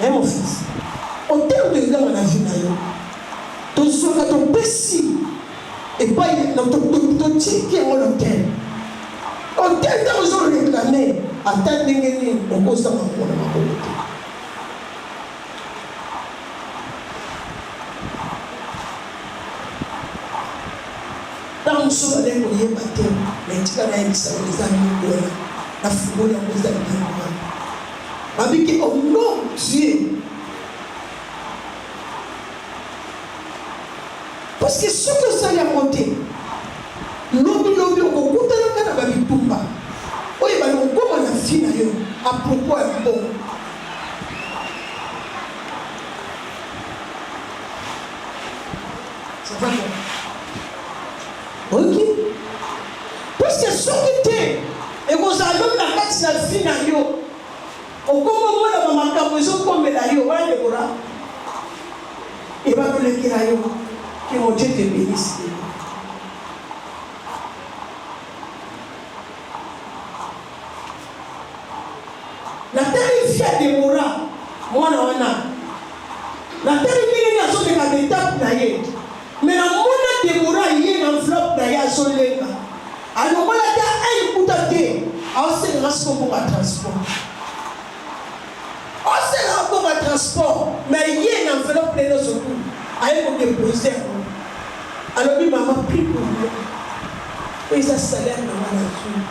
Mon fils hôtel moto ekoganga na vina yo tozwaka topesi epai totiki yango l'hôtel. Hôtel ntango ozoréclame ata ndenge nini okozanga ngo na makolo te. Ntango mosusu ale koyeba te na etika nayebisa ngo eza mikola na fungoli yango eza biloko wana babiki au nom Dieu. Parce que soki osali yango te lobi okokutanaka na babitumba oyo bali kokoma na fi na yo apropos ya mbongo. Ça va quoi? Ok. Parce que soki te ekozala lobi na kati na fi na yo okoma mona bamakambo ezokomela yo bandekora ebakolekela yo que mon Dieu te bénisse. La terre est fière de Mora, moi la terre est bien sur les étapes d'ailleurs. Mais la monnaie de Mora il y a une enveloppe d'ailleurs sur les gars. Alors moi la terre est une coûtée. Alors c'est le reste pour le transport. C'est le rapport à transport. Mais il y a une enveloppe de nos secours. Allez pour déposer. Alors oui, maman prie pour nous. Et ça salaire dans ma nature.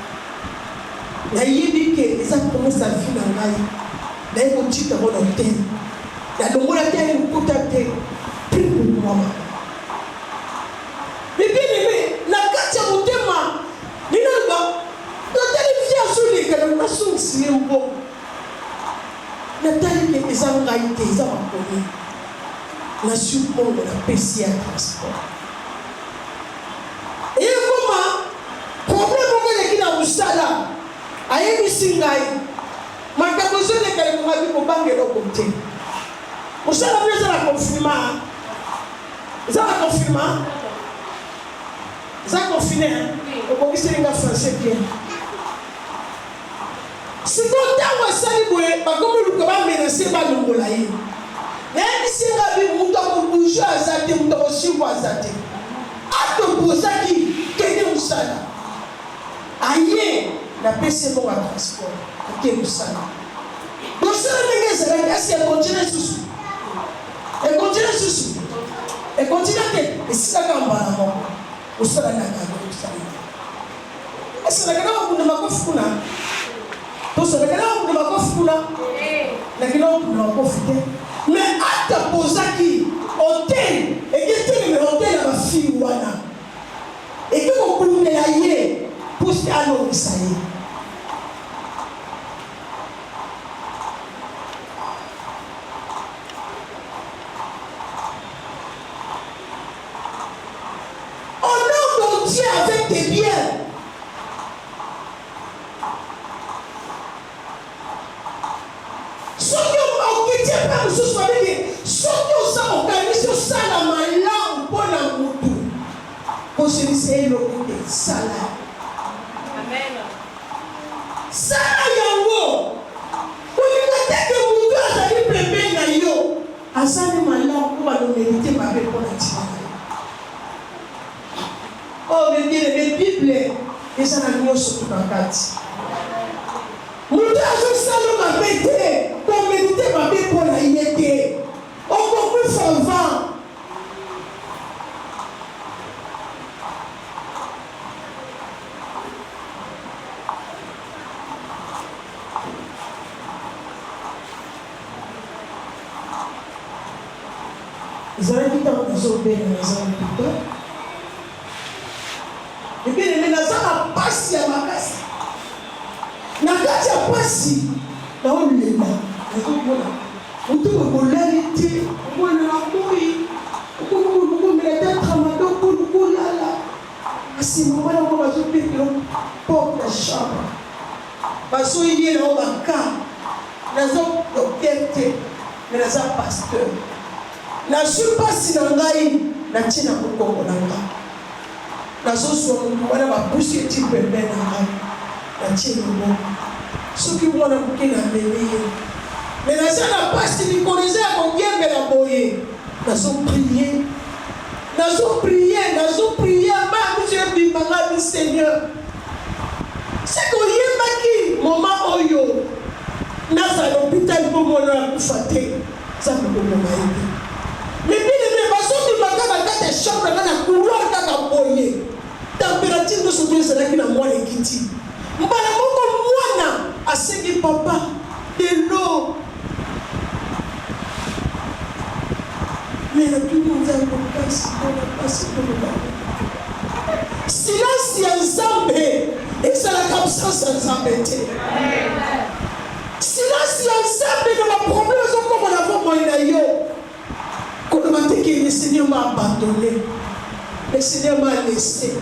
La yébi que ça commence à vivre dans la vie. Là, il faut dire dans mon hôtel. La longue la terre est contactée. Prie pour moi. Mais bien aimé, la carte à mon thème, l'hôtel est fier sur les canaux. La source, c'est un bon. natali ke eza ngai te eza makomi nazwi bongo napesi ya transport eyekoma problème moko eleki na mosala ayebisi ngai makambo ezoleka ekongabi kobanga eloko te mosala mpe eza na confirma eza na confirma eza confine okokiselinga français bien sikoyo ntango asali boye bakomi luka bamenase balongola ye nayebisi ngabi moto akobourgeois aza te moto akosirvo aza te atobozaki kende mosala aye napesi ebongo ya transport ake mosala mosala ndenge ezalaki asi ekontinue susu ekontinue te esilaka mbala moko osala nakaka osala esalaka na bakunda makofi kuna tosalaka na bakunda makofi kuna lakini bakunda makofi te mais atapozaki hotel eketeleme hotel ya bafili wana eke kokundela ye puske alongisa ye avec tes biens. Soki okiti pa mosusu babenge soki oza okanisi osala malamu mpona motu koselisa eloko te sala sala yango olinga teke motu azali pembeni na yo asali malamu mpo banomelite mabe mpona ntina oh mais Bible eza na nyonso tukakati moto azosala mabe te komelite mabe mpona ye te okokufa vent ezalaki ntango nazobena naza moto ebele naza na pasi ya makasi na kati ya pasi naolema nazokomona motu okolali te omona na moi okomela te tramado kolukolala asima wana ngo bazopekela porte ya chambre bazoyie nao baka naza docteur te me naza pasteur nazwi pasi na ngai natie na mokongo na ngai nazoswa motu wana babusi eti pembeni na ngai natie loboko soki mwana moke na memi ye me naza na pasi likolo eza ya kodiembela boye nazoprie babiso ebimanga bi seigneur seke oyembaki moma oyo nazala hôpital mpo mwana ya kufa te nzambe komoma ye te mebile bazobimaka na kati ya chambre nga na couloir kaka boye température nyonso to ezalaki na mwana ekiti mbala moko mwana asengi papa lelo me natumonzango pasi silence ya nzambe ezalaka absence ya nzambe te silence ya nzambe na baproblème ezokomona bomoi na yo koloba te ke le Seigneur m'a abandonné le Seigneur m'a laissé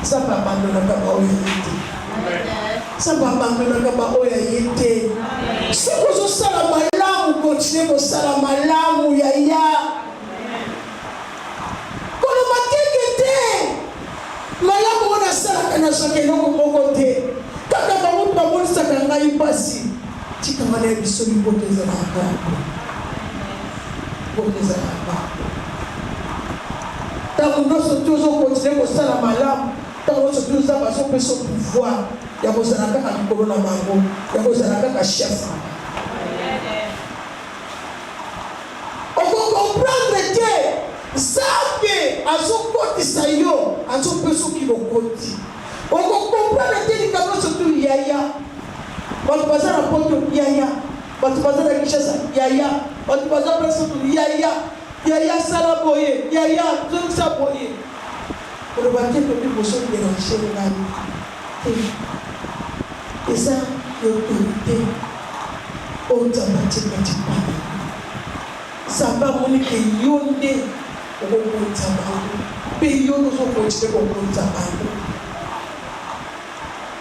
ça va abandonner kaba oyo ye te ça va abandonner kaba oyo ye te soki ozosala malamu continue kosala malamu yaya koloba teke te malamu oyo nasalaka nazwaka eloko moko te kaka bango bamonisaka ngai mpasi tikanga na biso liboto ezalaka ntango nyonso ti ozokontinue kosala malamu ntango nyonso ti oza bazopesa pouvoir ya kozala kaka likolo na bango ya kozala kaka chef okokomprendre te nzambe azokotisa yo azopesa oki lokoti okokomprendre te likambo nyonso ti yaya bato baza na poto yaya bato baza na kishasa yaya bato baza presoto yaya sala boye yaya zongisa boye oloba te tobi boso déranger ngai te eza autorité automatique ça va monique yonde au tabando pays yondo so continue au tabando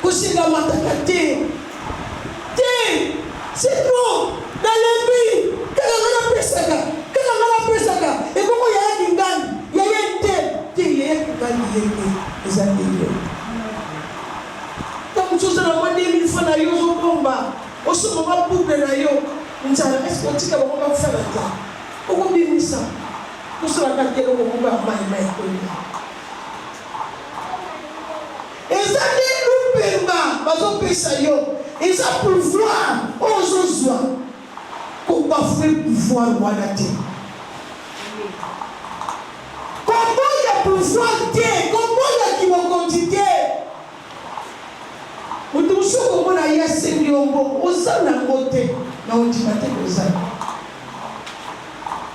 kusinga matakate c'est trop dans les pays quand pesaka et comment y a ngani y a ngani les amis donc chose na mwende mi fana yo zo bomba oso mama boucle na yo nzala est-ce que tika ba ko fana ta oko bimisa oso la kate ko ko ba mai ko ni ezali lupemba bazo pesa yo eza pouvoir ozozwa ko ba faire pouvoir wana te kombo ya pouvoir te kombo ya kimokontité utusuko mona yase ndiombo ozana ngote na ondimate ozana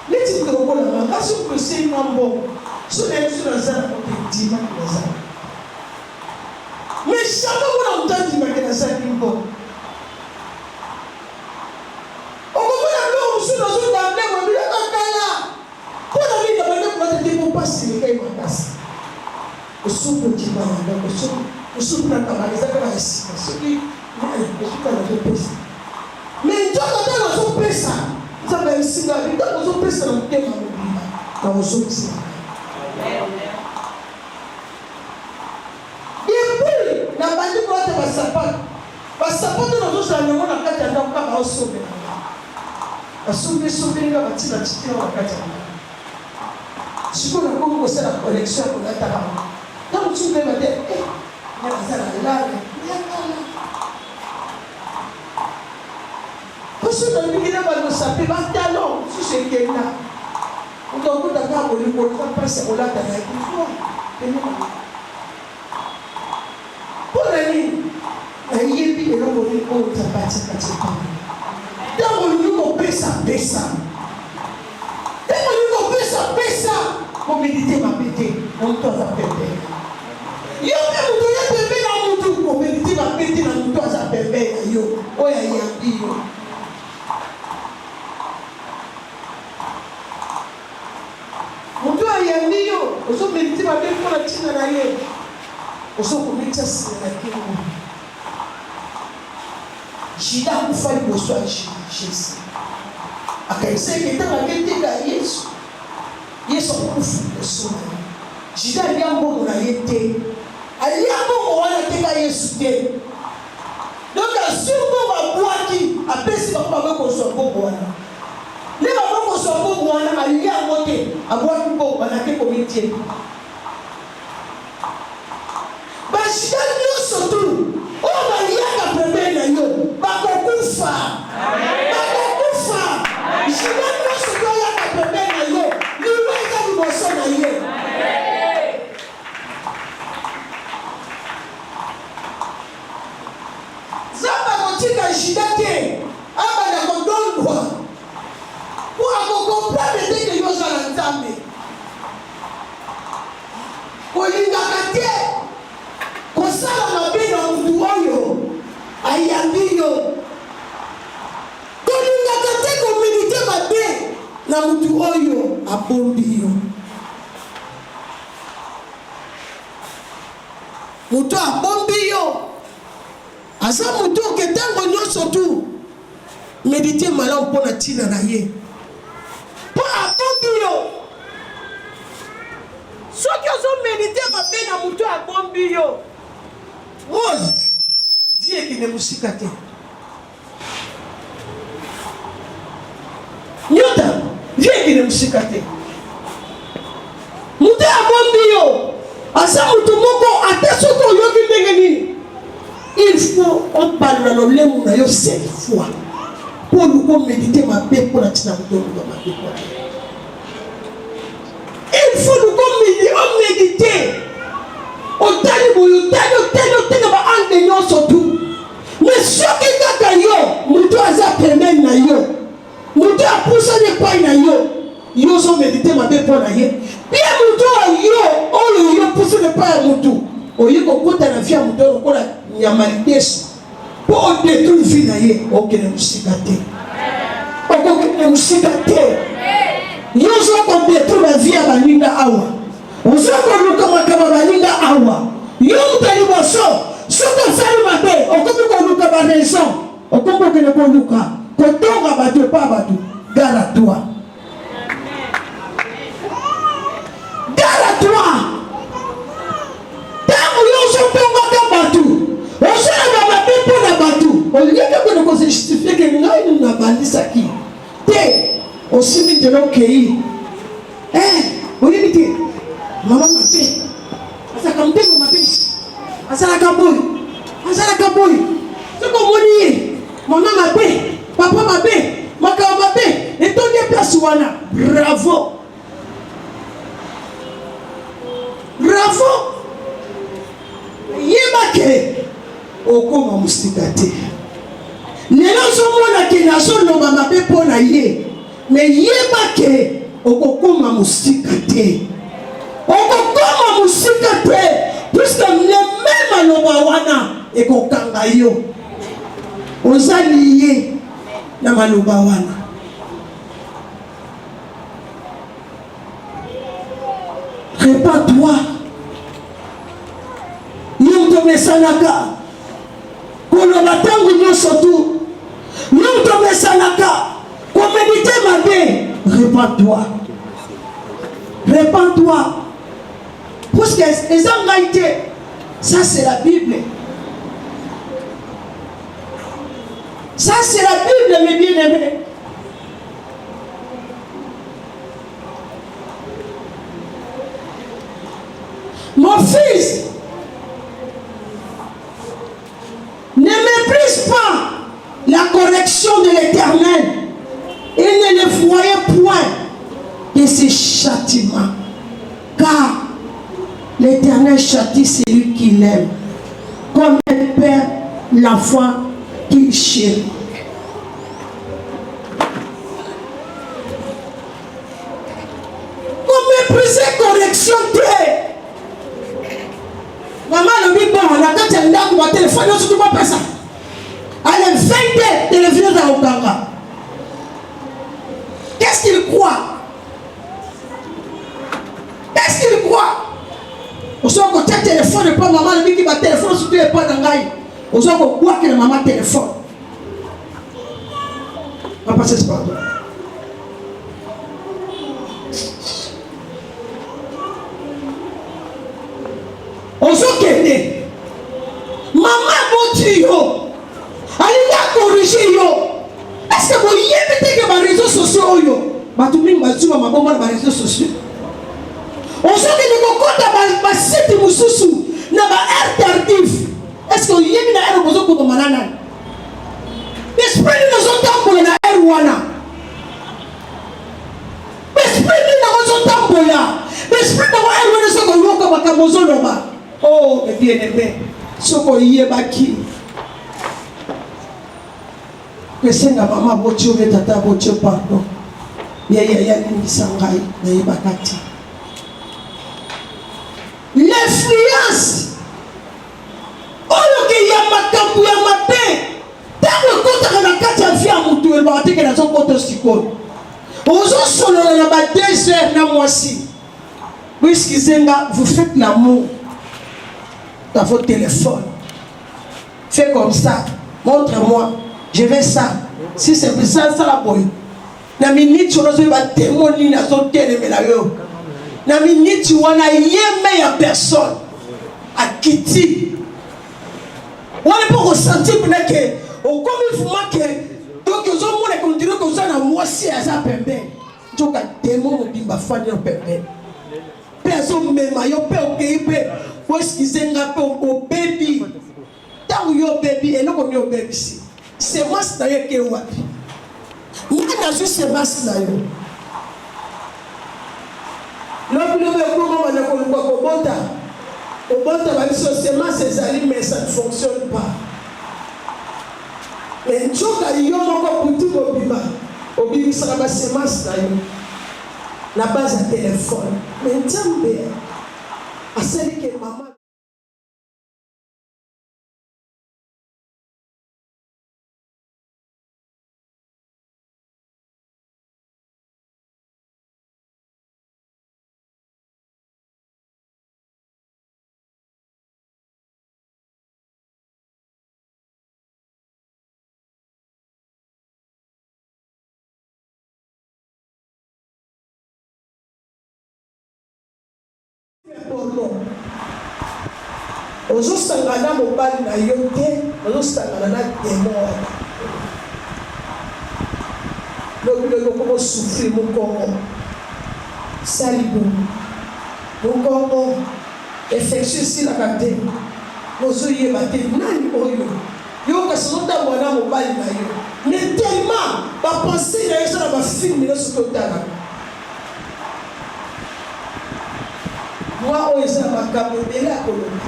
leti ngokola makaso ko sei mambo so na yesu na zana ko ndima ozana mais shaka mona mtandi makena saki mbo okomona lo usuno zo dande mo bila kakala ko na linda bande ko te ko pasi kai makasi usuko ndima na usuko usupra kabaliza kama esi soki esuka na pesa mais njoko tana zo pesa nzamba isinga bitako zo pesa na mutema mobimba na ososi depuis na bandi ko te basapato na zo sana ngona kati anda ko ba osobe asobe nga batina chitira wakati siko na ko sala collection ko ngata ba donc tu peux me dire parce que nous ne savons pas talent si c'est quelqu'un on doit tout d'abord lui pour passer au lac avec pour aller il y a des gens qui ont dans le nouveau pesa pour méditer ma pété on doit appeler yo pe mutu ya pembe na mutu ko mediti ba peti na mutu aza pembe na yo oya yambi yo mutu ayambi yo oso mediti ba peti ko na tina na ye oso ko mecha sina kimo jida kufali boso a Jésus akaise ke tanga kete ga Yesu kufu boso jida liambo na yete aliambo wana teka Yesu te donc asumbo babwaki apesi bakoma ko so bongo wana ne ba ko so bongo wana aliambo te abwaki ko wana ke komité ba jida nyonso tu o ba yaka pembe na yo bakokufa jida nyonso tu yaka pembe na yo ni weka liboso na ye tika jidate abana ko dondwa pour comprendre que yo za nzambe ko linga kate ko sala mabe na mutu oyo ayambi yo ko linga kate ko méditer mabe na mutu oyo abombi yo mutu abombi yo asa mutu ke tango nyonso tu méditer malamu mpona ntina na ye mpo abombi yo soki ozomédite mabe na mutu abombi yo rose vie ekende mosika te nyota vie ekende mosika te mutu abombi yo asa mutu moko ate soki oyoki ndenge nini il faut on parle dans le lème na yo 7 fois pour nous méditer ma paix pour la tina mutu ma paix il faut nous méditer otali boyo tali ba ande nyonso tu mais soki kaka yo mutu aza pembeni na yo mutu apusani epai na yo zo méditer ma paix pour na ye bien mutu oyo pusani epai ya mutu oyi kokota na vie ya mutu okola nyama lideso pour détruire vie na ye okende musika te okokende musika te yo ozoko détruire ba vie ya baninga awa ozoko luka makaba baninga awa yo mutali boso soko sali mabe okomi koluka ba raison okomi okende koluka kotonga bato pa bato gara toi tango yo ozotongaka bato osalaka mabe mpo na bato olieki okende kose justifie ke ngai nini nabandisaki te osimi nzela okei oyebi te mama mabe azalaka motema mabe azalaka boy soki omoni ye mama mabe papa mabe makaba mabe etondi place wana bravo yebake okoma musika te lelo ozomona ke nazoloba mabe mpo na ye me yebake okokoma musika te puiske leme maloba wana ekokanga yo oza liye na maloba wana répands-toi yo tomesanaka koloba ntango nyonso tu yo tomesanaka komedite mabe répands-toi puisque eza ngai te ça c'est la Bible mes bien-aimés. Mon fils, ne méprise pas la correction de l'Éternel et ne le voyez point de ses châtiments, car l'Éternel châtie celui qui l'aime, comme un père l'enfant qu'il chérit. Comme mépriser correction de maman le dit bon, on a quand elle a mon téléphone, on se trouve pas ça. Allez, 20 télévisions dans Okanga. Qu'est-ce qu'il croit? On se voit que téléphone n'est pas maman, le dit qu'il va téléphone, surtout n'est pas dans l'aïe. On se voit que la maman téléphone. On va passer ce pardon. On se kende maman moti yo alinga corriger yo. Est-ce que vous y avez que les réseaux sociaux yo batumi bazuma mabomba na réseaux sociaux. On se kende kokota ba site mususu na ba air tardif. Est-ce que vous y avez na air bozo ko manana? Esprit nous entambola na air wana. Esprit nous entambola. Esprit na air wana so ko yoka bakamozo loba. Oh, mes bien-aimés, ce qu'on y est baki. Que c'est la maman botio et tata botio pardon. Ya sangai na ibakati. L'influence. Oh, que ya makambu ya mabe. Tango kota na kati ya via mutu e ba teke na son koto sikolo. Ozo solo na ba 2 heures na moisi. Puisque vous faites l'amour dans votre téléphone. Fais comme ça. Montre-moi. Je vais ça. Si c'est ça, ça la boy. Na minute on a témoigner na son téléphone là yo. Na minute on a yémé à personne. À Kitty. On n'est pas ressenti pour que au comme il faut que donc ils ont mon continuer comme ça na moi si à ça pembe. Donc à démon bimba fani en pembe. Personne même yo pe au pays. Est-ce qu'ils ont au baby? Tant que yo baby, et non comme yo baby si. C'est moi qui d'ailleurs qui est wapi. Moi n'a juste c'est moi qui d'ailleurs. L'homme ne veut comment on a connu quoi au bota. Au bota va dire c'est moi ces alliés mais ça ne fonctionne pas. Mais tu vois qu'il y a encore pour tout au biba. Au biba ça va c'est moi qui d'ailleurs. La base à téléphone. Mais tiens bien. À celle qui est maman. porno ozosangana mobali na yo te ozosangana na demo wana lobiloko komosufrir mokongo salibu mokongo effection esilaka te ozoyeba te nani oyo yo kasi ozotambola na mobali na yo mais tellement bapense na yo eza na bafilme nyonso totala mwa oyo eza na makambo ebele ya koloba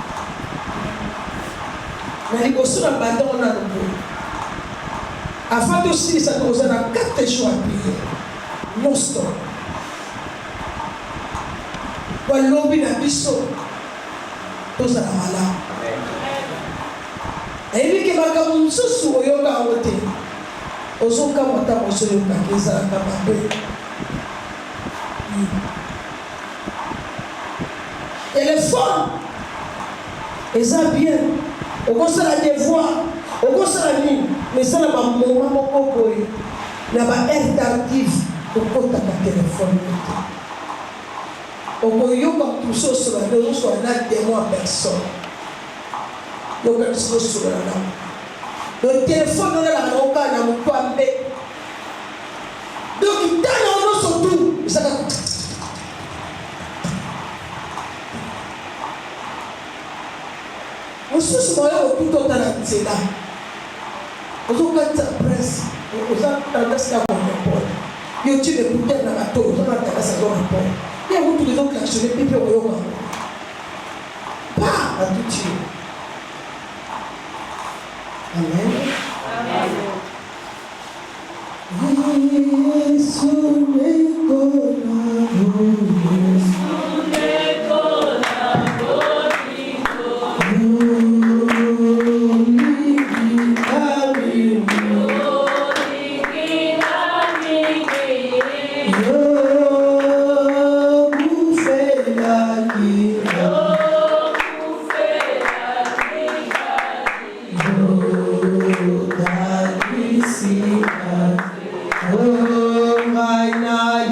na liboso na bantongo na loboyi afin tosilisa tokoza na 4 jours ya priere non-stop balobi na biso tozala malamu nayebi ke makambo mosusu oyoka yango te ozokamwa ntango ozoyokaki ezalaka mabe telefone eza bien okosala devoir okosala nini mais eza na bamoma moko boye na baheure tardive okotaka telefone te okoyoka motusu osola nde ozosola na demo ya personne yoka biso osola na le telefone onalaka na okala na moto ambe donc ntana onoso tu ezaka mosusu moyo okuta otala nzela ozokatisa presse oza tendance ya korepondre yo tu écouteur na bato oza na tendance ya korepondre ye motuku ezoklaxonne mpe oyoka pas à tout Dieu. Amen. Oh, my God.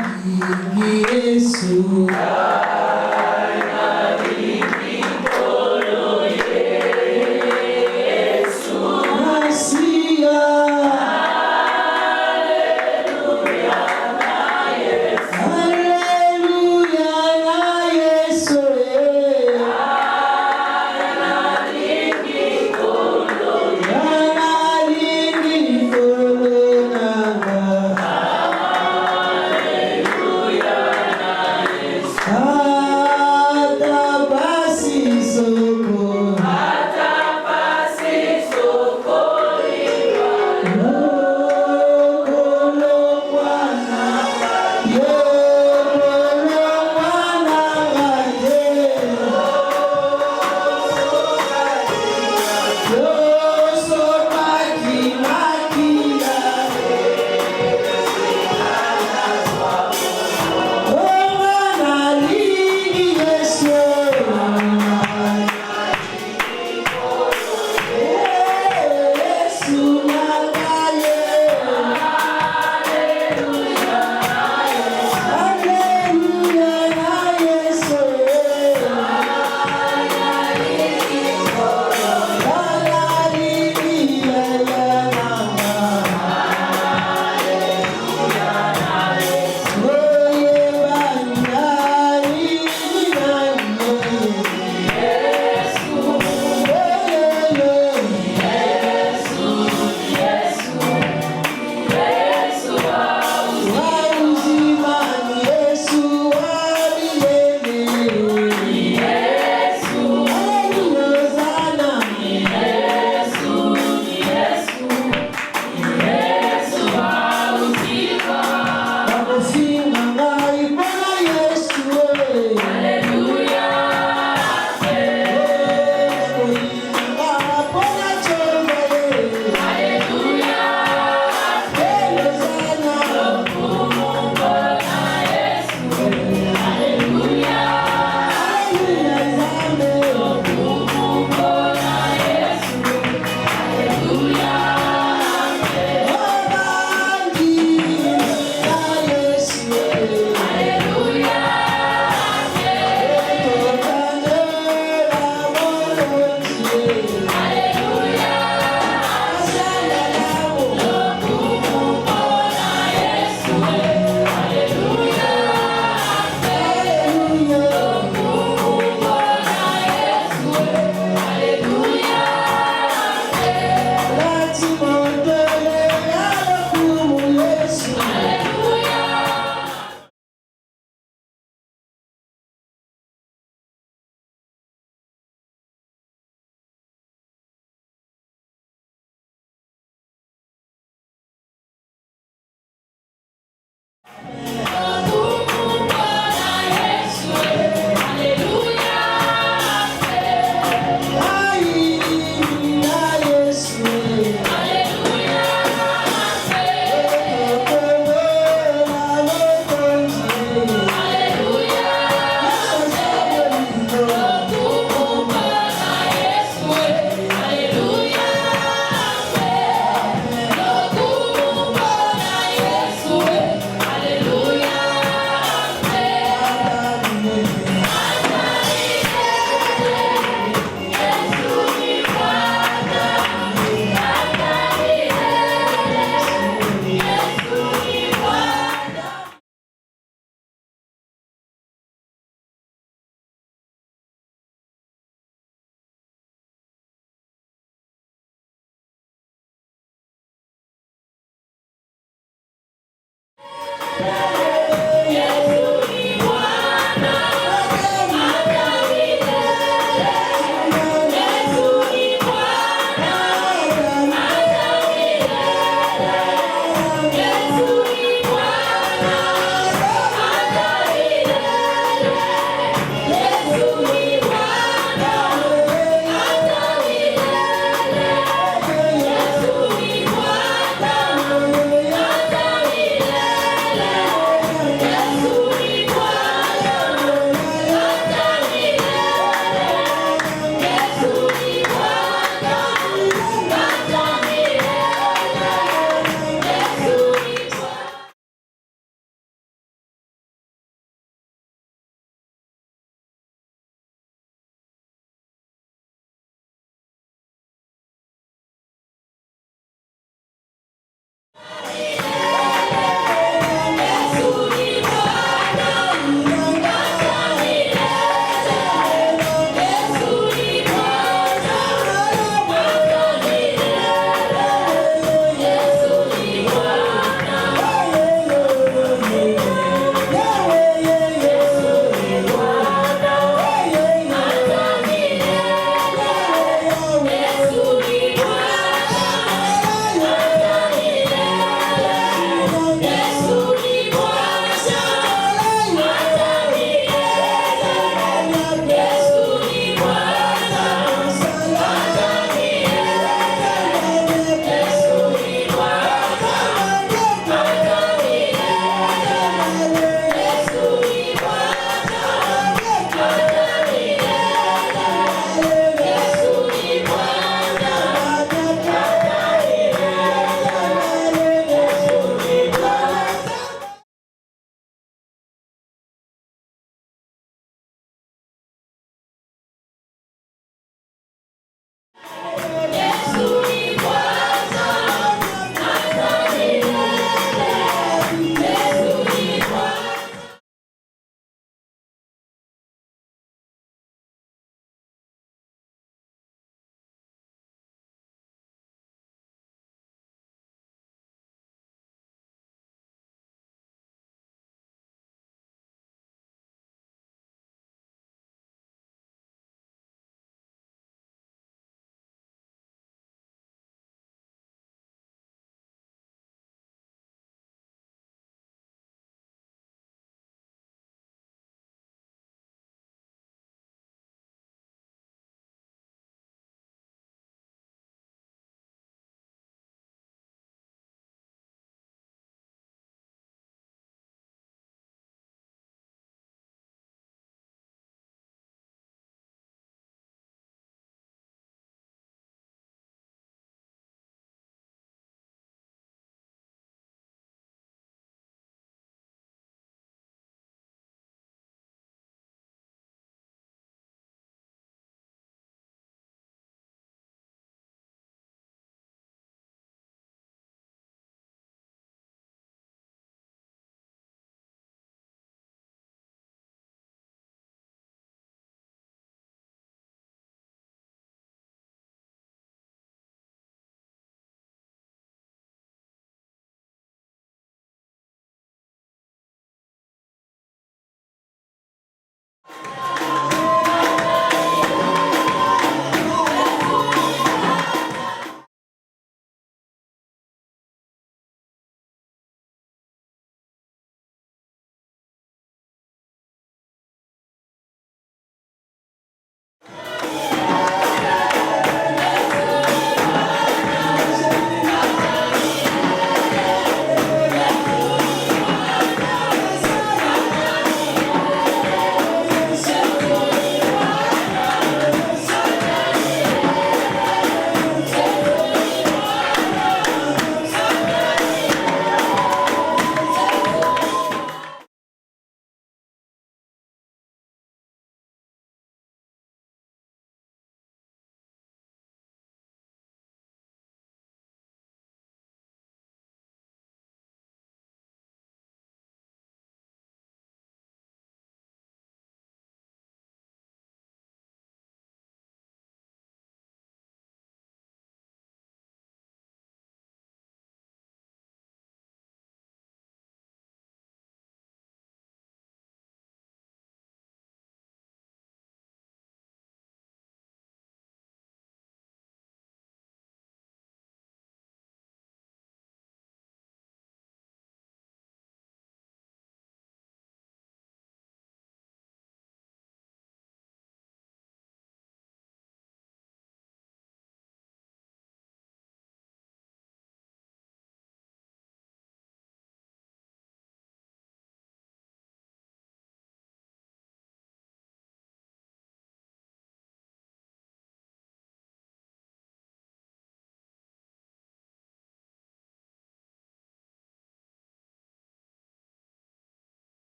Yesu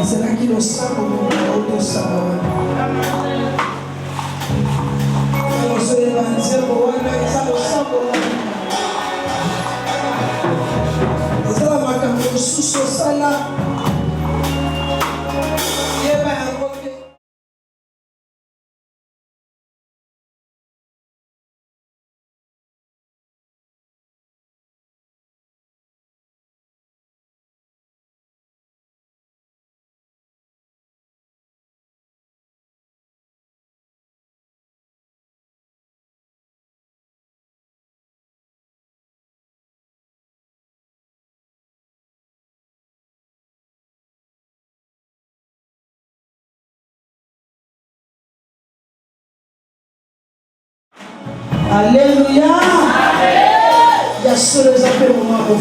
ezalaki losambo moko tosala wana ozoyeba nzembo wana eza losambo wana ezala makambo mosusu osala yeba yango te. Alléluia. Il y a seulement un moment pour